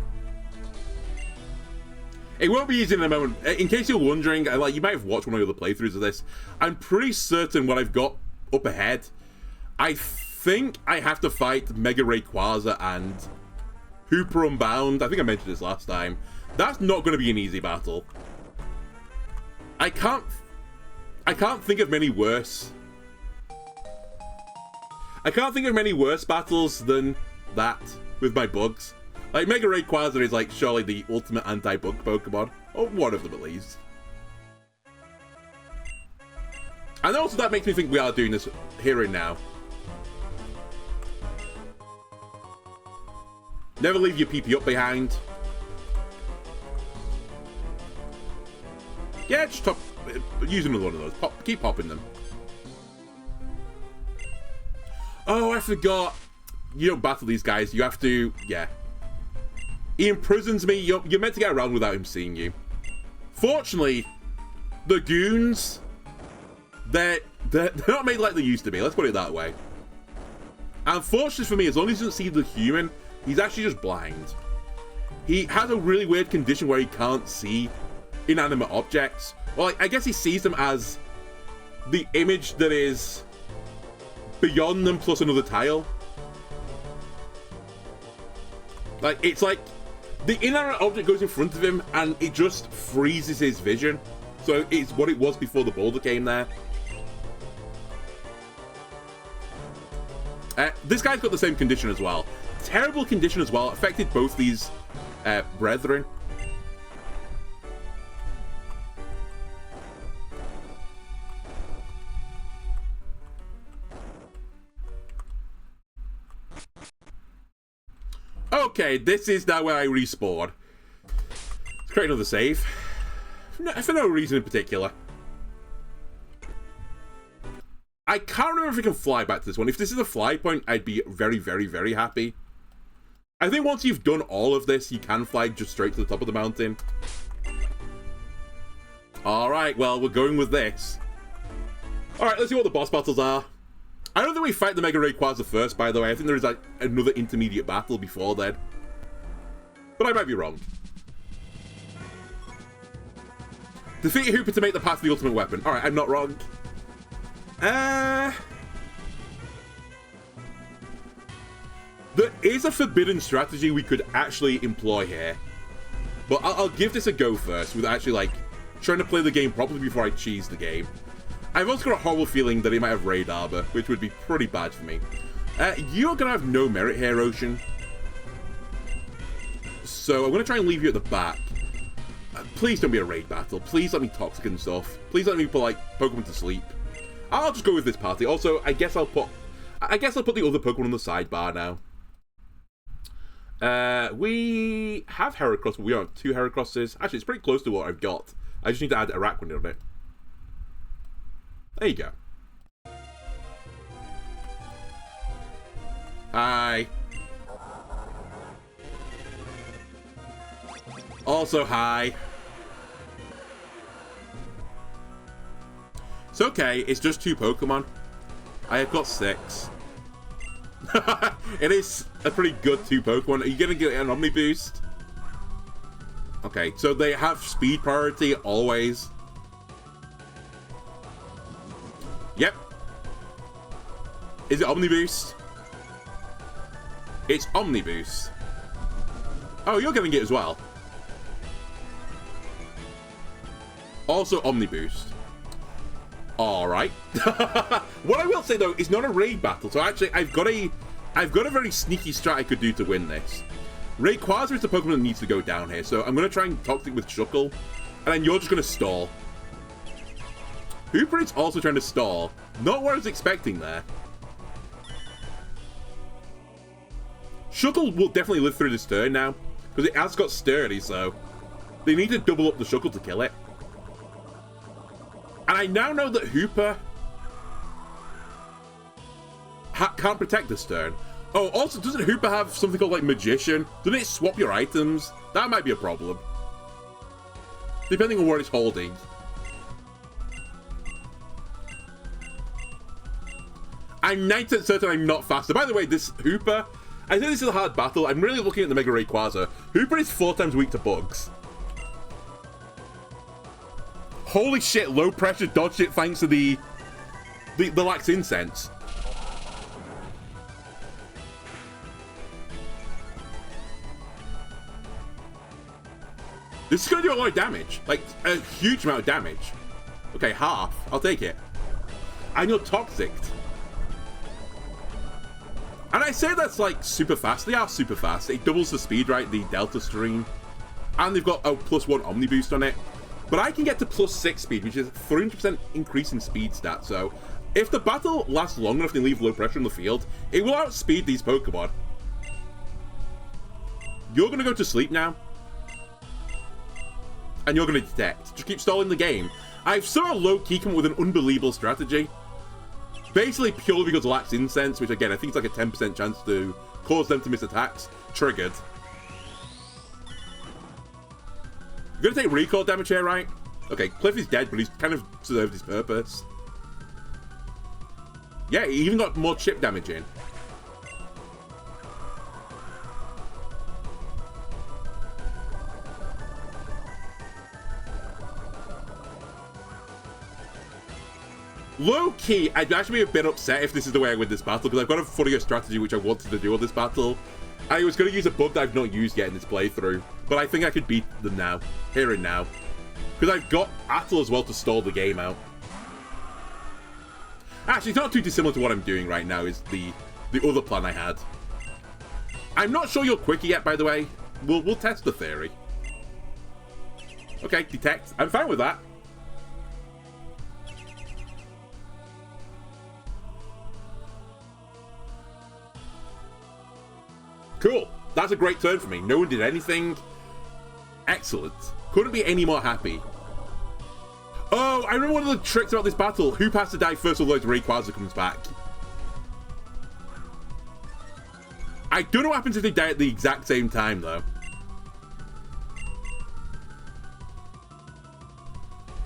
It won't be easy in a moment. In case you're wondering, like you might have watched one of the other playthroughs of this, I'm pretty certain what I've got up ahead. I think I have to fight Mega Rayquaza and Hooper Unbound. I think I mentioned this last time. That's not going to be an easy battle. I can't think of many worse. I can't think of many worse battles than that with my bugs. Like, Mega Rayquaza is, like, surely the ultimate anti-bug Pokemon. Or one of them, at least. And also, that makes me think we are doing this here and now. Never leave your PP up behind. Yeah, just use another one of those. Keep popping them. Oh, I forgot. You don't battle these guys. You have to... Yeah. He imprisons me. You're meant to get around without him seeing you. Fortunately, the goons, they're not made like they used to be. Let's put it that way. And fortunately for me, as long as he doesn't see the human, he's actually just blind. He has a really weird condition where he can't see inanimate objects. Well, I guess he sees them as the image that is beyond them plus another tile. Like, it's like the inanimate object goes in front of him and it just freezes his vision. So it's what it was before the boulder came there. This guy's got the same condition as well. Terrible condition as well. Affected both these brethren. Okay, this is now where I respawn. Let's create another save. For no reason in particular. I can't remember if we can fly back to this one. If this is a fly point, I'd be very, very, very happy. I think once you've done all of this, you can fly just straight to the top of the mountain. Alright, well, we're going with this. Alright, let's see what the boss battles are. I don't think we fight the Mega Rayquaza first, by the way. I think there is like another intermediate battle before then. But I might be wrong. Defeat Hooper to make the path to the ultimate weapon. Alright, I'm not wrong. There is a forbidden strategy we could actually employ here. But I'll give this a go first with actually like trying to play the game properly before I cheese the game. I've also got a horrible feeling that he might have Raid Arbor, which would be pretty bad for me. You're going to have no merit here, Ocean. So I'm going to try and leave you at the back. Please don't be a raid battle. Please let me toxic and stuff. Please let me put, like, Pokemon to sleep. I'll just go with this party. Also, I guess I'll put the other Pokemon on the sidebar now. We have Heracross, but we don't have 2 Heracrosses. Actually, it's pretty close to what I've got. I just need to add Araquanid on it. There you go. Hi. Also, hi. It's okay, it's just 2 Pokemon. I have got 6. It is a pretty good 2 Pokemon. Are you gonna get an Omni Boost? Okay, so they have speed priority always. Yep. Is it Omni Boost? It's Omni Boost. Oh, you're getting it as well. Also Omni Boost. Alright. What I will say though, it's not a raid battle, so actually I've got a very sneaky strat I could do to win this. Rayquaza is the Pokemon that needs to go down here, so I'm gonna try and Toxic with Shuckle, and then you're just gonna stall. Hooper is also trying to stall. Not what I was expecting there. Shuckle will definitely live through this turn now, because it has got sturdy, so they need to double up the Shuckle to kill it. And I now know that Hooper can't protect this turn. Oh, also, doesn't Hooper have something called, like, Magician? Doesn't it swap your items? That might be a problem. Depending on what it's holding. I'm 90% certain I'm not faster. By the way, this Hooper, I think this is a hard battle. I'm really looking at the Mega Rayquaza. Hooper is 4 times weak to bugs. Holy shit, low pressure dodged it thanks to the Lax Incense. This is going to do a lot of damage. Like, a huge amount of damage. Okay, half. I'll take it. And you're toxic. And I say that's, like, super fast. They are super fast. It doubles the speed, right? The Delta Stream. And they've got a +1 Omni Boost on it. But I can get to +6 speed, which is 300% increase in speed stat. So, if the battle lasts long enough and they leave low pressure in the field, it will outspeed these Pokemon. You're going to go to sleep now. And you're going to detect. Just keep stalling the game. I've sort of low-key come up with an unbelievable strategy. Basically purely because of Lax Incense, which again, I think it's like a 10% chance to cause them to miss attacks. Triggered. You're going to take recoil damage here, right? Okay, Cliff is dead, but he's kind of served his purpose. Yeah, he even got more chip damage in. Low-key, I'd actually be a bit upset if this is the way I win this battle, because I've got a funnier strategy which I wanted to do on this battle. I was going to use a bug that I've not used yet in this playthrough, but I think I could beat them now, here and now. Because I've got Atl as well to stall the game out. Actually, it's not too dissimilar to what I'm doing right now, is the other plan I had. I'm not sure you're quicker yet, by the way. We'll test the theory. Okay, detect. I'm fine with that. Cool. That's a great turn for me. No one did anything. Excellent. Couldn't be any more happy. Oh, I remember one of the tricks about this battle. Who has to die first, otherwise Rayquaza comes back. I don't know what happens if they die at the exact same time, though.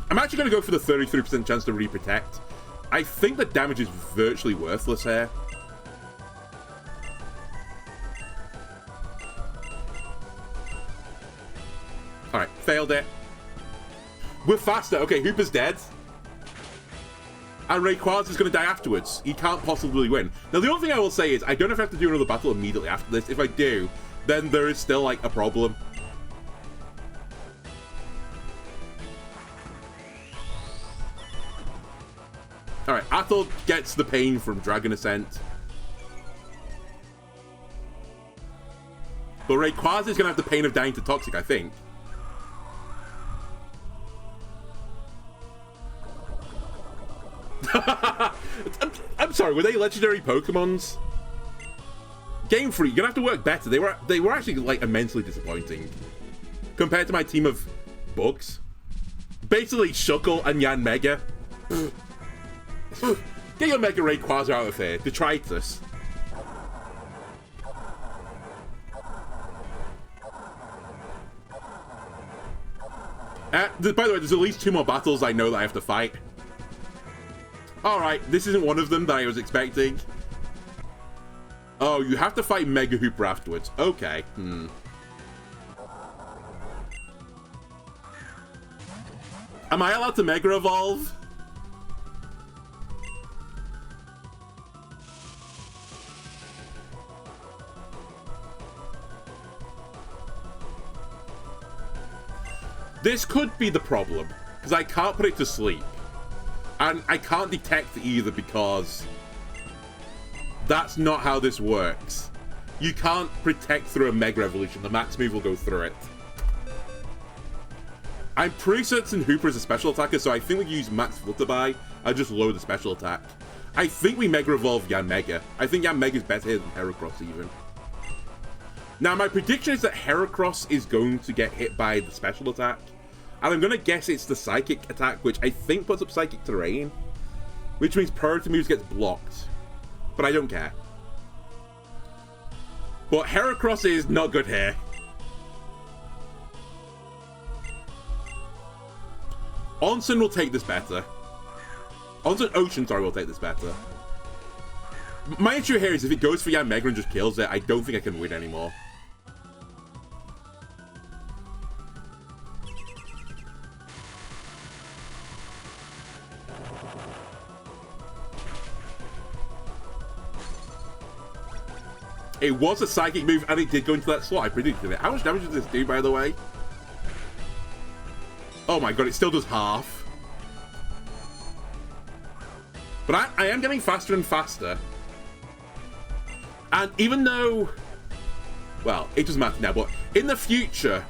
I'm actually going to go for the 33% chance to reprotect. I think the damage is virtually worthless here. Alright, failed it. We're faster. Okay, Hooper's dead. And Rayquaza's going to die afterwards. He can't possibly win. Now, the only thing I will say is, I don't know if I have to do another battle immediately after this. If I do, then there is still, like, a problem. Alright, Atl gets the pain from Dragon Ascent. But Rayquaza is going to have the pain of dying to Toxic, I think. I'm sorry, were they legendary Pokemons? Game Freak, you're gonna have to work better. They were actually like immensely disappointing compared to my team of bugs. Basically, Shuckle and Yanmega. Get your Mega Rayquaza out of here, Detritus. By the way, there's at least 2 more battles I know that I have to fight. Alright, this isn't one of them that I was expecting. Oh, you have to fight Mega Hooper afterwards. Okay. Am I allowed to Mega Evolve? This could be the problem, because I can't put it to sleep. And I can't detect either because that's not how this works. You can't protect through a Mega Evolution. The max move will go through it. I'm pretty certain Hooper is a special attacker, so I think we use Max Flutterby and just lower the special attack. I think we Mega Evolve Yanmega. I think Yanmega is better than Heracross even. Now, my prediction is that Heracross is going to get hit by the special attack. And I'm going to guess it's the Psychic attack, which I think puts up Psychic Terrain. Which means priority moves gets blocked. But I don't care. But Heracross is not good here. Onsen will take this better. Ocean, sorry, will take this better. My issue here is if it goes for Yanmega and just kills it, I don't think I can win anymore. It was a psychic move, and it did go into that slot. I predicted it. How much damage does this do, by the way? Oh my god, it still does half. But I am getting faster and faster. And even though... Well, it doesn't matter now, but in the future,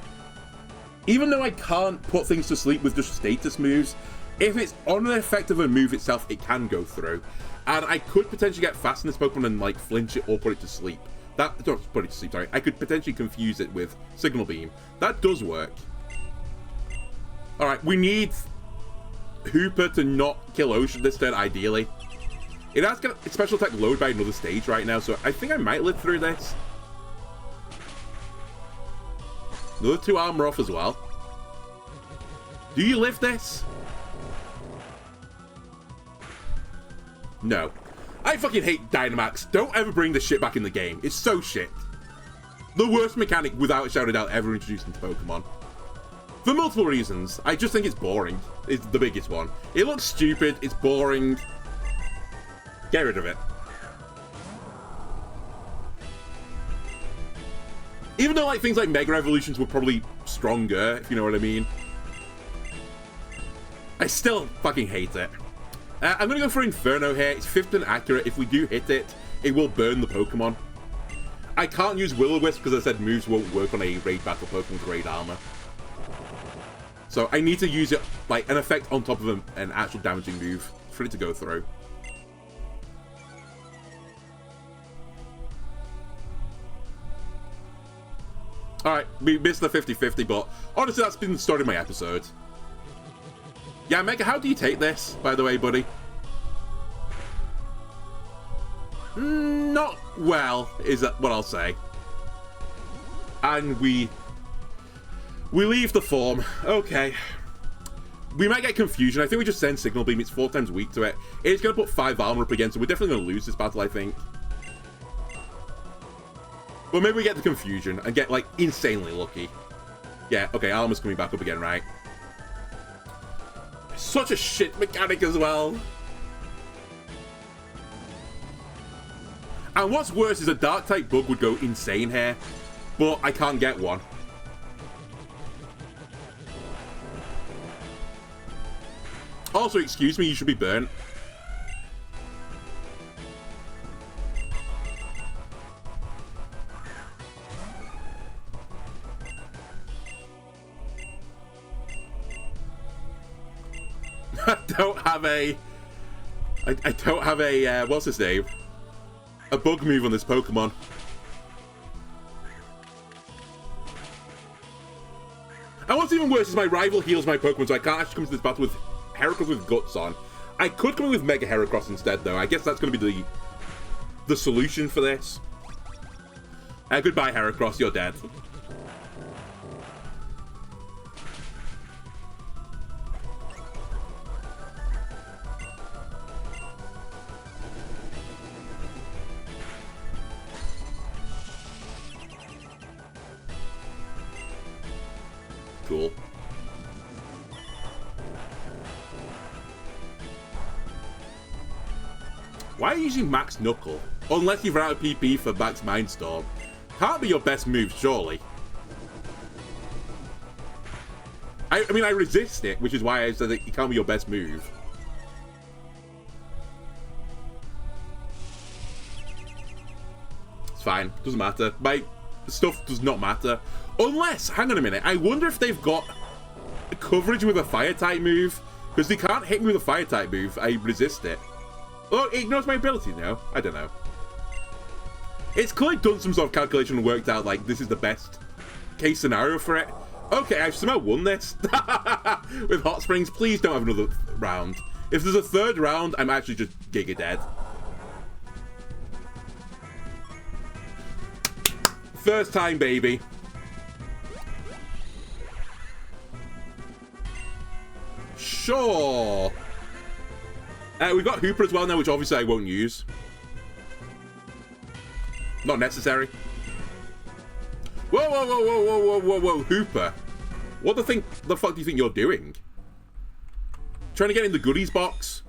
even though I can't put things to sleep with just status moves, if it's on an effect of a move itself, it can go through. And I could potentially get fast in this Pokemon and, like, flinch it or put it to sleep. Don't put it to sleep, sorry. I could potentially confuse it with Signal Beam. That does work. Alright, we need Hooper to not kill Ocean this turn, ideally. It has got its special attack lowered by another stage right now, so I think I might live through this. Another 2 armor off as well. Do you live this? No. I fucking hate Dynamax. Don't ever bring this shit back in the game. It's so shit. The worst mechanic, without a shadow of doubt, ever introduced into Pokemon. For multiple reasons. I just think it's boring. It's the biggest one. It looks stupid. It's boring. Get rid of it. Even though like things like Mega Evolutions were probably stronger, if you know what I mean. I still fucking hate it. I'm going to go for Inferno here. It's 5th and accurate. If we do hit it, it will burn the Pokemon. I can't use Will-O-Wisp because I said moves won't work on a raid battle Pokemon with raid armor. So I need to use it like an effect on top of an actual damaging move for it to go through. Alright, we missed the 50-50, but honestly that's been the start of my episode. Yeah, Mega, how do you take this, by the way, buddy? Not well, is that what I'll say. And we leave the form. Okay. We might get confusion. I think we just send Signal Beam. It's 4 times weak to it. It's going to put 5 armor up again, so we're definitely going to lose this battle, I think. But maybe we get the confusion and get, like, insanely lucky. Yeah, okay, armor's coming back up again, right? Such a shit mechanic as well. And what's worse is a Dark-type bug would go insane here, but I can't get one. Also, excuse me, you should be burnt. I don't have a... I don't have a, what's his name? A bug move on this Pokemon. And what's even worse is my rival heals my Pokemon, so I can't actually come to this battle with Heracross with Guts on. I could come in with Mega Heracross instead, though. I guess that's going to be the solution for this. Goodbye, Heracross. You're dead. Cool. Why are you using Max Knuckle? Unless you've run out of PP for Max Mindstorm. Can't be your best move, surely. I mean, I resist it, which is why I said that it can't be your best move. It's fine. Doesn't matter. My stuff does not matter. Unless, hang on a minute, I wonder if they've got coverage with a Fire-type move. Because they can't hit me with a Fire-type move. I resist it. Oh, it ignores my ability now. I don't know. It's clearly done some sort of calculation and worked out, like, this is the best case scenario for it. Okay, I've somehow won this. With Hot Springs, please don't have another round. If there's a third round, I'm actually just giga dead. First time, baby. Sure. We've got Hooper as well now, which obviously I won't use. Not necessary. Whoa, whoa, whoa, whoa, whoa, whoa, whoa, whoa, Hooper. What the fuck do you think you're doing? Trying to get in the goodies box?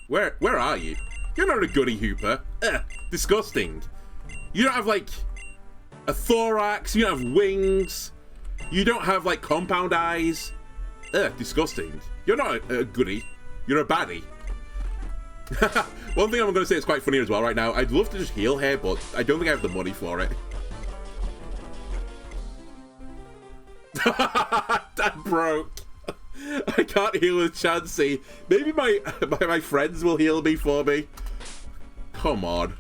Where are you? You're not a goodie, Hooper. Disgusting. You don't have, like, a thorax. You don't have wings. You don't have, like, compound eyes. Disgusting. You're not a goodie. You're a baddie. One thing I'm going to say is quite funny as well right now. I'd love to just heal here, but I don't think I have the money for it. I'm broke. I can't heal with Chansey. Maybe my friends will heal me for me. Come on.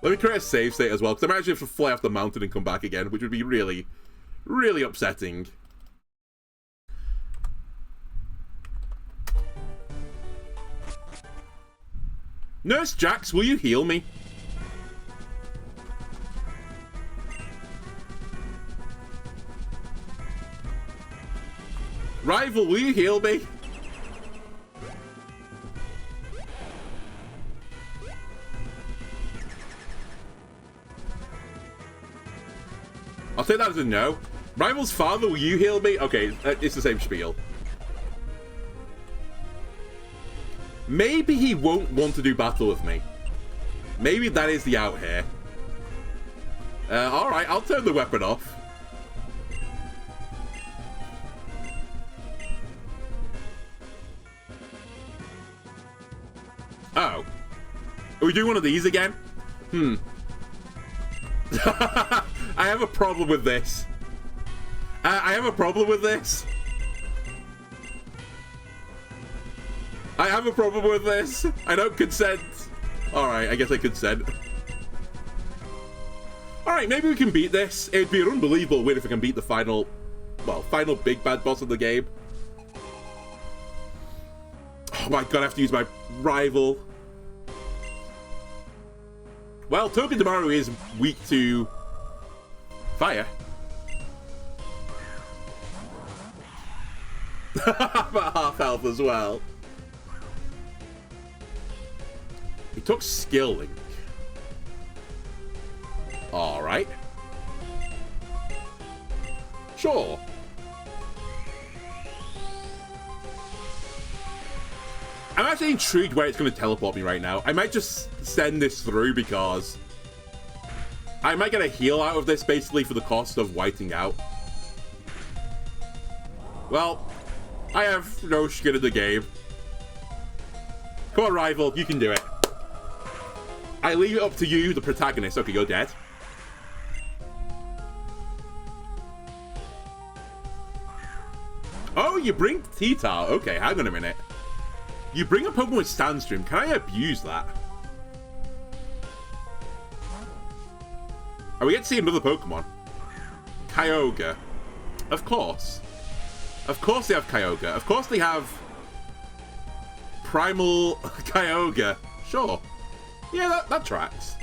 Let me create a save state as well, because I might actually have to fly off the mountain and come back again, which would be really, really upsetting. Nurse Jax, will you heal me? Rival, will you heal me? I'll take that as a no. Rival's father, will you heal me? Okay, it's the same spiel. Maybe he won't want to do battle with me. Maybe that is the out here. Alright, I'll turn the weapon off. Oh. Are we doing one of these again? I have a problem with this. I have a problem with this. I have a problem with this. I don't consent. Alright, I guess I consent. Alright, maybe we can beat this. It'd be an unbelievable win if we can beat the final big bad boss of the game. Oh my god, I have to use my rival. Well, Togedemaru is weak to fire. I'm at half health as well. He took Skill Link. Alright. Sure. I'm actually intrigued where it's going to teleport me right now. I might just send this through because I might get a heal out of this basically for the cost of whiting out. Well, I have no skin in the game. Come on, rival, you can do it. I leave it up to you, the protagonist. Okay, you're dead. Oh, you bring T-Tar. Okay, hang on a minute. You bring a Pokemon with Sandstream. Can I abuse that? Oh, we get to see another Pokemon. Kyogre. Of course. Of course they have Kyogre. Of course they have Primal Kyogre. Sure. Yeah, that tracks.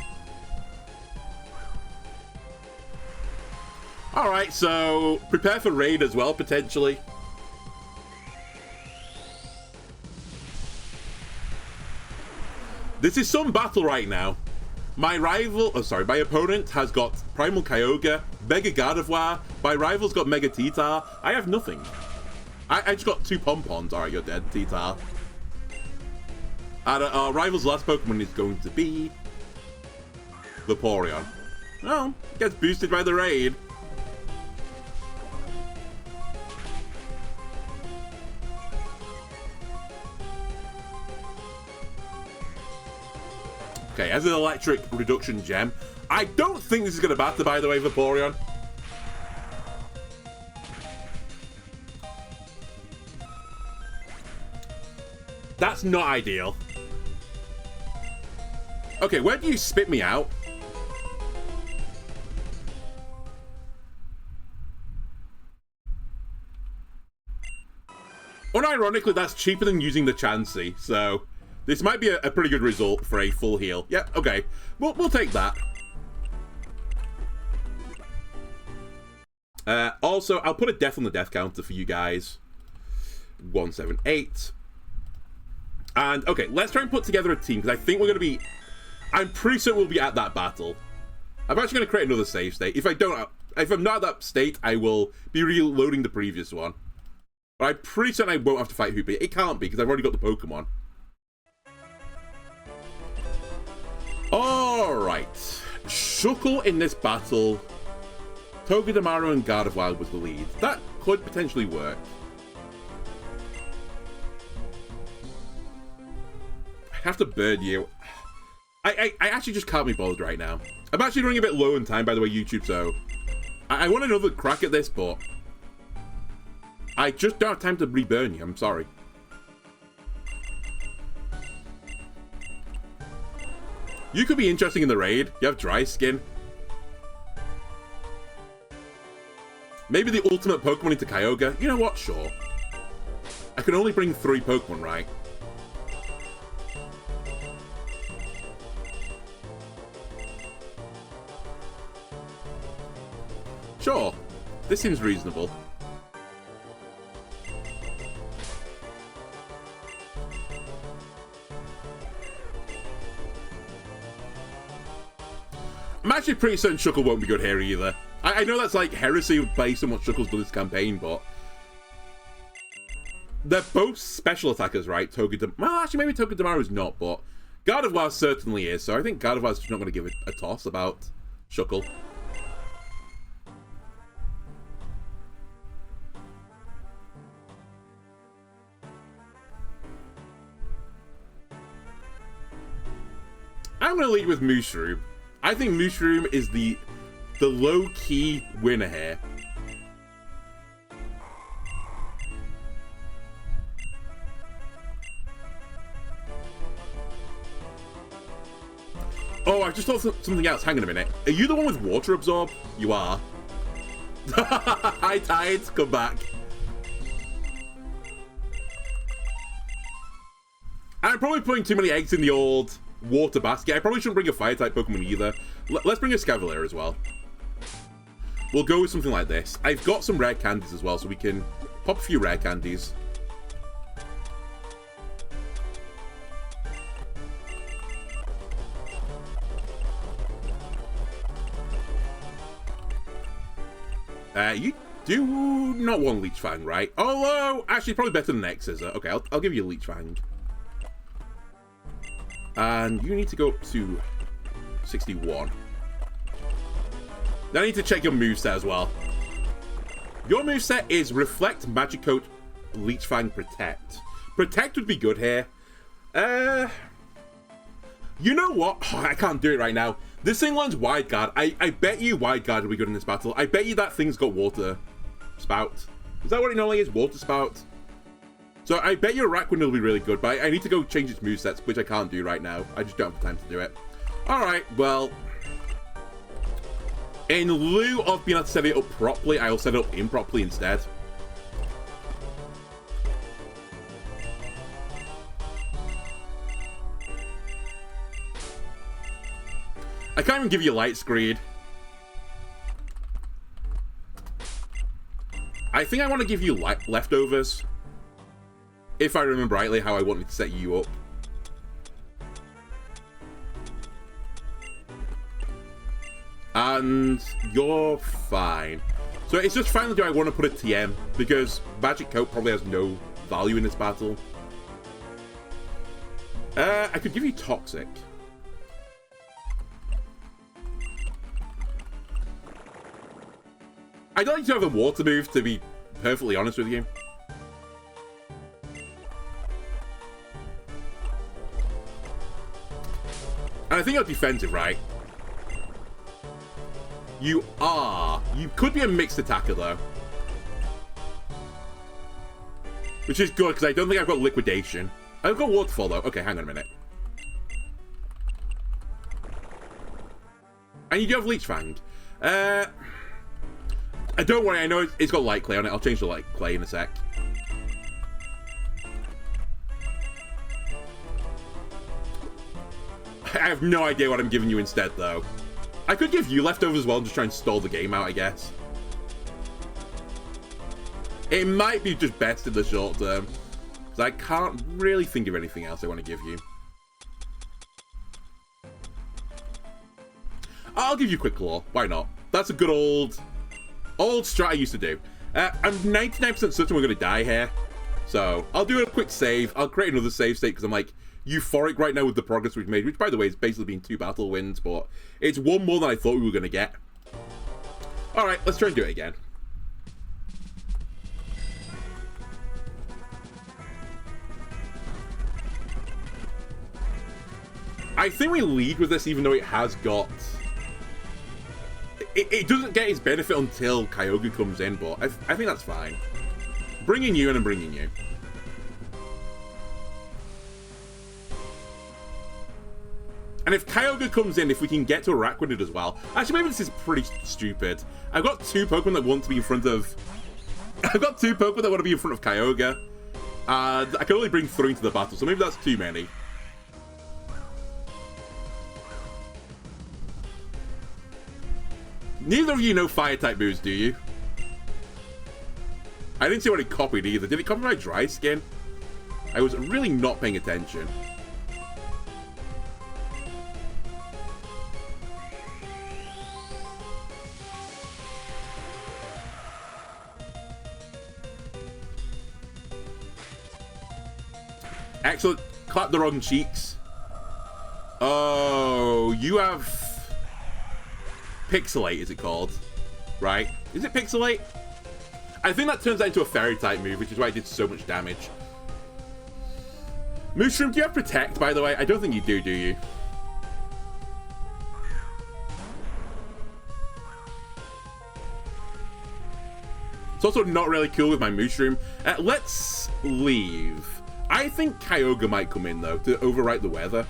Alright, so prepare for raid as well, potentially. This is some battle right now. My opponent has got Primal Kyogre, Mega Gardevoir. My rival's got Mega T-Tar. I have nothing. I just got 2 Pompons. Alright, you're dead, T-Tar. And our rival's last Pokemon is going to be Vaporeon. Well, gets boosted by the raid. Okay, as an electric reduction gem. I don't think this is going to batter, by the way, Vaporeon. That's not ideal. Okay, where do you spit me out? Unironically, that's cheaper than using the Chansey, so this might be a pretty good result for a full heal. Yep, okay. We'll take that. Also, I'll put a death on the death counter for you guys. 178. And, okay, let's try and put together a team, because I think we're going to be... I'm pretty certain we'll be at that battle. I'm actually going to create another save state. If I'm not at that state, I will be reloading the previous one. But I'm pretty certain I won't have to fight Hoopy. It can't be, because I've already got the Pokemon. Alright. Shuckle in this battle. Togedemaru and Gardevoir was the lead. That could potentially work. I have to burn you. I actually just can't be bothered right now. I'm actually running a bit low in time, by the way, YouTube, so I want another crack at this, but I just don't have time to reburn you. I'm sorry. You could be interesting in the raid. You have dry skin. Maybe the ultimate Pokemon into Kyogre. You know what? Sure. I can only bring 3 Pokemon, right? Sure. This seems reasonable. I'm actually pretty certain Shuckle won't be good here either. I know that's like heresy based on what Shuckle's done this campaign, but they're both special attackers, right? Well, actually, maybe Togedemaru's not, but Gardevoir certainly is, so I think Gardevoir's just not going to give it a toss about Shuckle. I'm going to lead with Mushroom. I think Mushroom is the low-key winner here. Oh, I just thought something else. Hang on a minute. Are you the one with Water Absorb? You are. Hi, Tides. Come back. I'm probably putting too many eggs in the old water basket. I probably shouldn't bring a fire-type Pokemon either. Let's bring a Scavalier as well. We'll go with something like this. I've got some rare candies as well, so we can pop a few rare candies. You do not want Leech Fang, right? Although, actually, probably better than X-Scissor. Okay, I'll give you a Leech Fang. And you need to go up to 61. Then I need to check your moveset as well. Your moveset is Reflect, Magicoat, Leech Fang, Protect. Protect would be good here. You know what? Oh, I can't do it right now. This thing learns Wide Guard. I bet you Wide Guard will be good in this battle. I bet you that thing's got Water Spout. Is that what it normally is? Water spout? So I bet your Rakuen will be really good, but I need to go change its movesets, which I can't do right now. I just don't have the time to do it. Alright, well... in lieu of being able to set it up properly, I'll set it up improperly instead. I can't even give you light screen. I think I want to give you leftovers. If I remember rightly how I wanted to set you up. And you're fine. So it's just finally, do I want to put a TM? Because Magic Coat probably has no value in this battle. I could give you Toxic. I don't like to have a water move, to be perfectly honest with you. And I think you're defensive, right? You are. You could be a mixed attacker, though. Which is good, because I don't think I've got Liquidation. I've got Waterfall, though. Okay, hang on a minute. And you do have Leech Fang. Don't worry, I know it's got Light Clay on it. I'll change the Light Clay in a sec. I have no idea what I'm giving you instead, though. I could give you leftovers as well and just try and stall the game out, I guess. It might be just best in the short term. Because I can't really think of anything else I want to give you. I'll give you Quick Claw. Why not? That's a good old strat I used to do. I'm 99% certain we're going to die here. So, I'll do a quick save. I'll create another save state because I'm like euphoric right now with the progress we've made. Which, by the way, has basically been 2 battle wins. But it's 1 more than I thought we were going to get. Alright, let's try and do it again. I think we lead with this even though it has got... It doesn't get its benefit until Kyogre comes in, but I think that's fine. Bringing you and I'm bringing you. And if Kyogre comes in, if we can get to a Rakuen as well. Actually, maybe this is pretty stupid. I've got 2 Pokemon that want to be in front of... I've got 2 Pokemon that want to be in front of Kyogre. And I can only bring 3 into the battle, so maybe that's too many. Neither of you know Fire-type moves, do you? I didn't see what it copied either. Did it copy my Dry Skin? I was really not paying attention. Excellent. Clap the wrong cheeks. Oh, you have... Pixelate, is it called? Right? Is it Pixelate? I think that turns out into a Fairy-type move, which is why it did so much damage. Mushroom, do you have Protect, by the way? I don't think you do you? It's also not really cool with my Mushroom. Let's leave. I think Kyogre might come in, though, to overwrite the weather.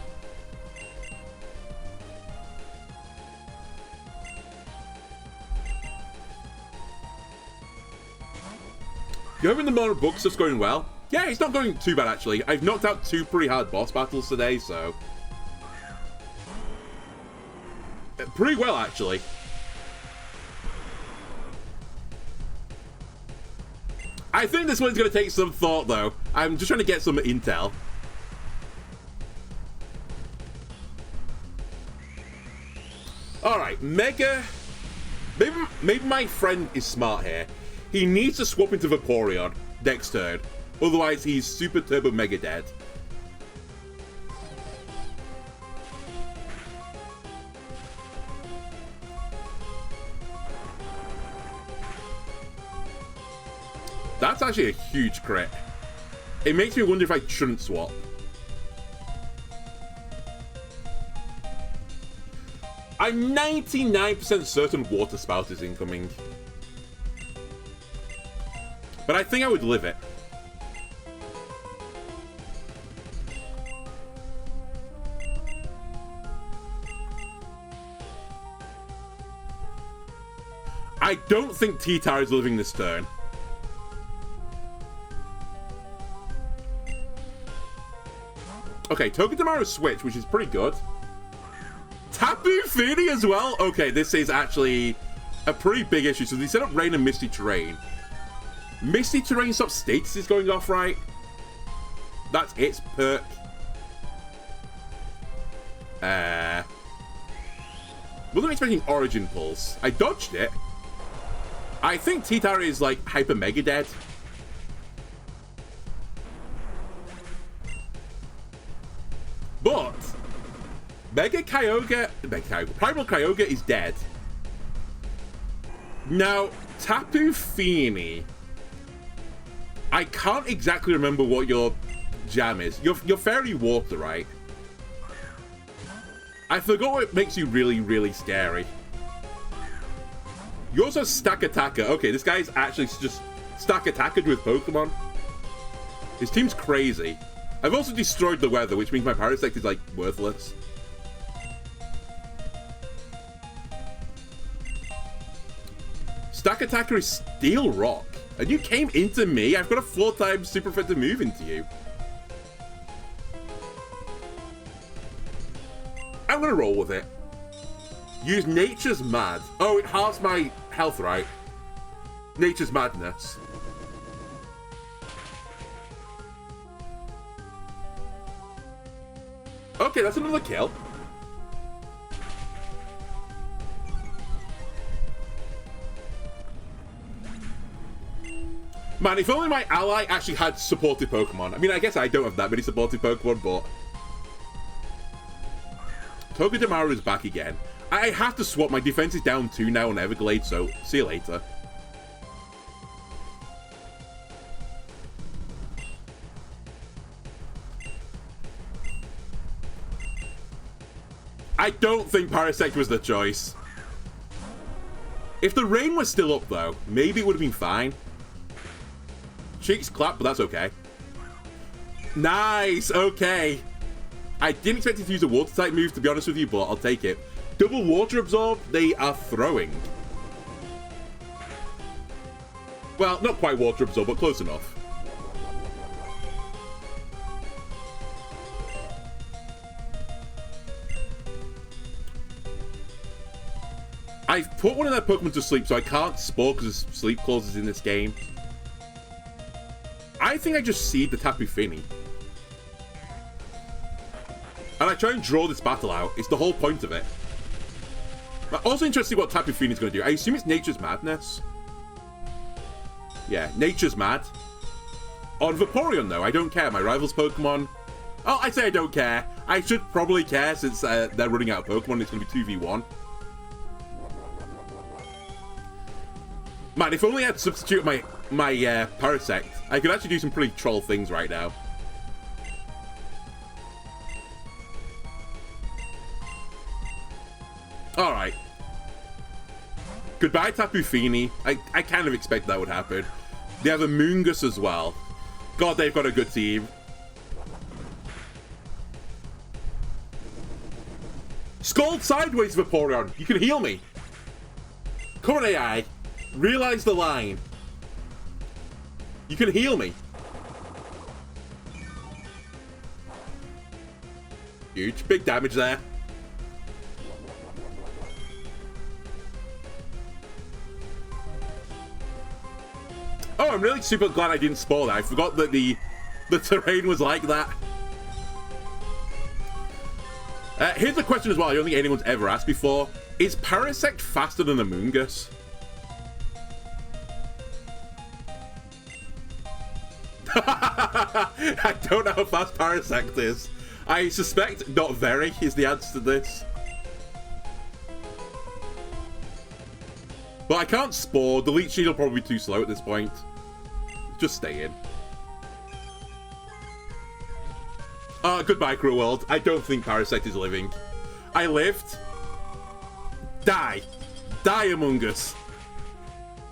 You're hoping the Mono Book stuff's going well? Yeah, it's not going too bad, actually. I've knocked out 2 pretty hard boss battles today, so... pretty well, actually. I think this one's going to take some thought, though. I'm just trying to get some intel. Alright, Mega... Maybe my friend is smart here. He needs to swap into Vaporeon next turn. Otherwise, he's Super Turbo Mega dead. That's actually a huge crit. It makes me wonder if I shouldn't swap. I'm 99% certain Water Spout is incoming. But I think I would live it. I don't think T-Tar is living this turn. Okay, Togedemaru switch, which is pretty good. Tapu Fini as well? Okay, this is actually a pretty big issue. So they set up Rain and Misty Terrain. Misty Terrain stop status is going off, right? That's its perk. Wasn't expecting Origin Pulse. I dodged it. I think T-Tar is like Hyper Mega dead. But Primal Kyogre is dead. Now, Tapu Fini. I can't exactly remember what your jam is. You're Fairy Water, right? I forgot what makes you really, really scary. You also Stack Attacker. Okay, this guy's actually just Stack Attacker with Pokemon. His team's crazy. I've also destroyed the weather, which means my Parasect is, like, worthless. Stack Attacker is Steel Rock. And you came into me? I've got a 4-time super effective move into you. I'm gonna roll with it. Use Nature's Mad. Oh, it halves my health, right? Nature's Madness. Okay, that's another kill. Man, if only my ally actually had supportive Pokemon. I mean, I guess I don't have that many supportive Pokemon, but... Togedemaru is back again. I have to swap. My defense is down 2 now on Everglade, so see you later. I don't think Parasect was the choice. If the rain was still up, though, maybe it would have been fine. Cheeks clap, but that's okay. Nice, okay. I didn't expect it to use a water-type move, to be honest with you, but I'll take it. Double Water Absorb, they are throwing. Well, not quite Water Absorb, but close enough. I've put one of their Pokemon to sleep, so I can't Spore because of sleep clauses in this game. I think I just seed the Tapu Fini. And I try and draw this battle out. It's the whole point of it. I'm also interested in what Tapu Fini is going to do. I assume it's Nature's Madness. Yeah, Nature's Mad. On Vaporeon, though, I don't care. My rival's Pokemon... Oh, I say I don't care. I should probably care since they're running out of Pokemon. It's going to be 2v1. Man, if only I had substituted my Parasect, I could actually do some pretty troll things right now. Alright. Goodbye, Tapu Fini. I kind of expect that would happen. They have a Moongus as well. God, they've got a good team. Scald sideways, Vaporeon. You can heal me. Come on, AI. Realize the line. You can heal me. Huge. Big damage there. Oh, I'm really super glad I didn't spoil that. I forgot that the terrain was like that. Here's a question as well I don't think anyone's ever asked before. Is Parasect faster than a Moongus? I don't know how fast Parasect is. I suspect not very is the answer to this. But I can't Spore. The Leech Seed will probably be too slow at this point. Just stay in. Goodbye, Cruel World. I don't think Parasect is living. I lived. Die. Die, Among Us.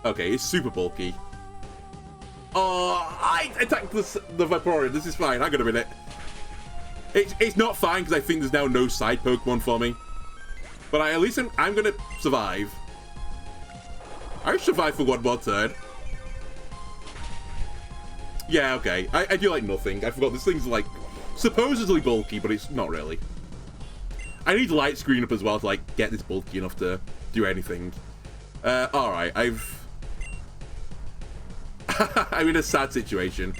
Okay, it's super bulky. Oh, I attacked the Vaporeon. This is fine. I got a minute. It's not fine because I think there's now no side Pokemon for me. But at least I'm going to survive. I survived for one more turn. Yeah, okay. I do like nothing. I forgot this thing's like supposedly bulky, but it's not really. I need light screen up as well to like get this bulky enough to do anything. Alright, I'm in a sad situation.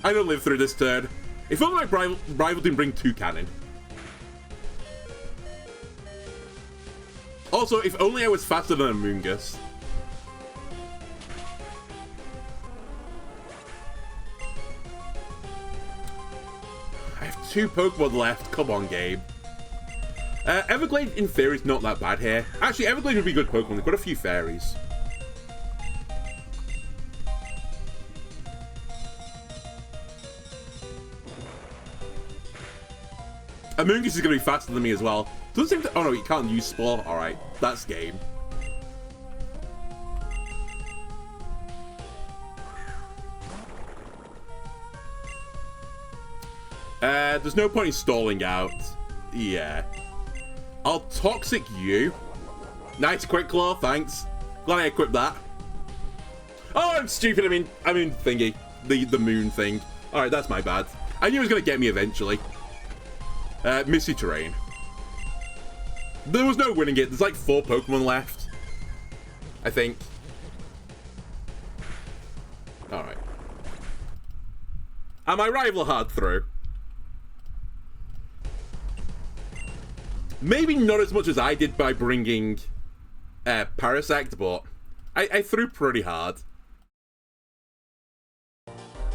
I don't live through this turn. If only my rival didn't bring 2 cannon. Also, if only I was faster than Amoonguss. I have 2 Pokemon left. Come on, game. Everglade, in theory, is not that bad here. Actually, Everglade would be good Pokemon. They've got a few fairies. Amoonguss is going to be faster than me as well. Doesn't seem to... Oh, no, you can't use Spore. Alright, that's game. There's no point in stalling out. Yeah. I'll Toxic you. Nice Quick Claw, thanks. Glad I equipped that. Oh, I'm stupid. I mean thingy. The moon thing. Alright, that's my bad. I knew it was going to get me eventually. Misty Terrain. There was no winning it. There's like 4 Pokemon left. I think. Alright. And my rival hard through. Maybe not as much as I did by bringing Parasect, but I threw pretty hard.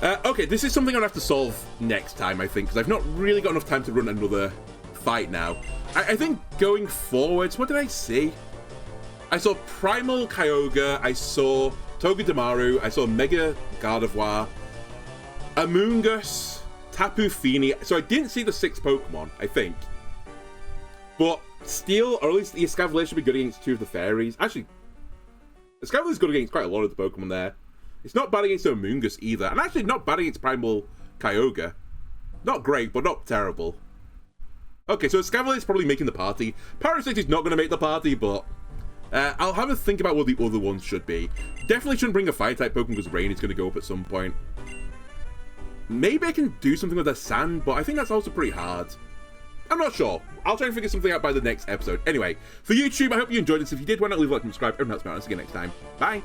Okay, this is something I'm going to have to solve next time, I think, because I've not really got enough time to run another fight now. I think going forwards, what did I see? I saw Primal Kyogre, I saw Togedemaru, I saw Mega Gardevoir, Amoonguss, Tapu Fini. So I didn't see the 6 Pokemon, I think. But Steel, or at least the Escavalier, should be good against 2 of the fairies. Actually, Escavalier's good against quite a lot of the Pokemon there. It's not bad against Amoonguss either. And actually not bad against Primal Kyogre. Not great, but not terrible. Okay, so Escavalier's probably making the party. Parasect is not going to make the party, but I'll have a think about what the other ones should be. Definitely shouldn't bring a Fire-type Pokemon because Rain is going to go up at some point. Maybe I can do something with the Sand, but I think that's also pretty hard. I'm not sure. I'll try and figure something out by the next episode. Anyway, for YouTube, I hope you enjoyed this. If you did, why not leave a like and subscribe? Everyone else, I'll see you next time. Bye!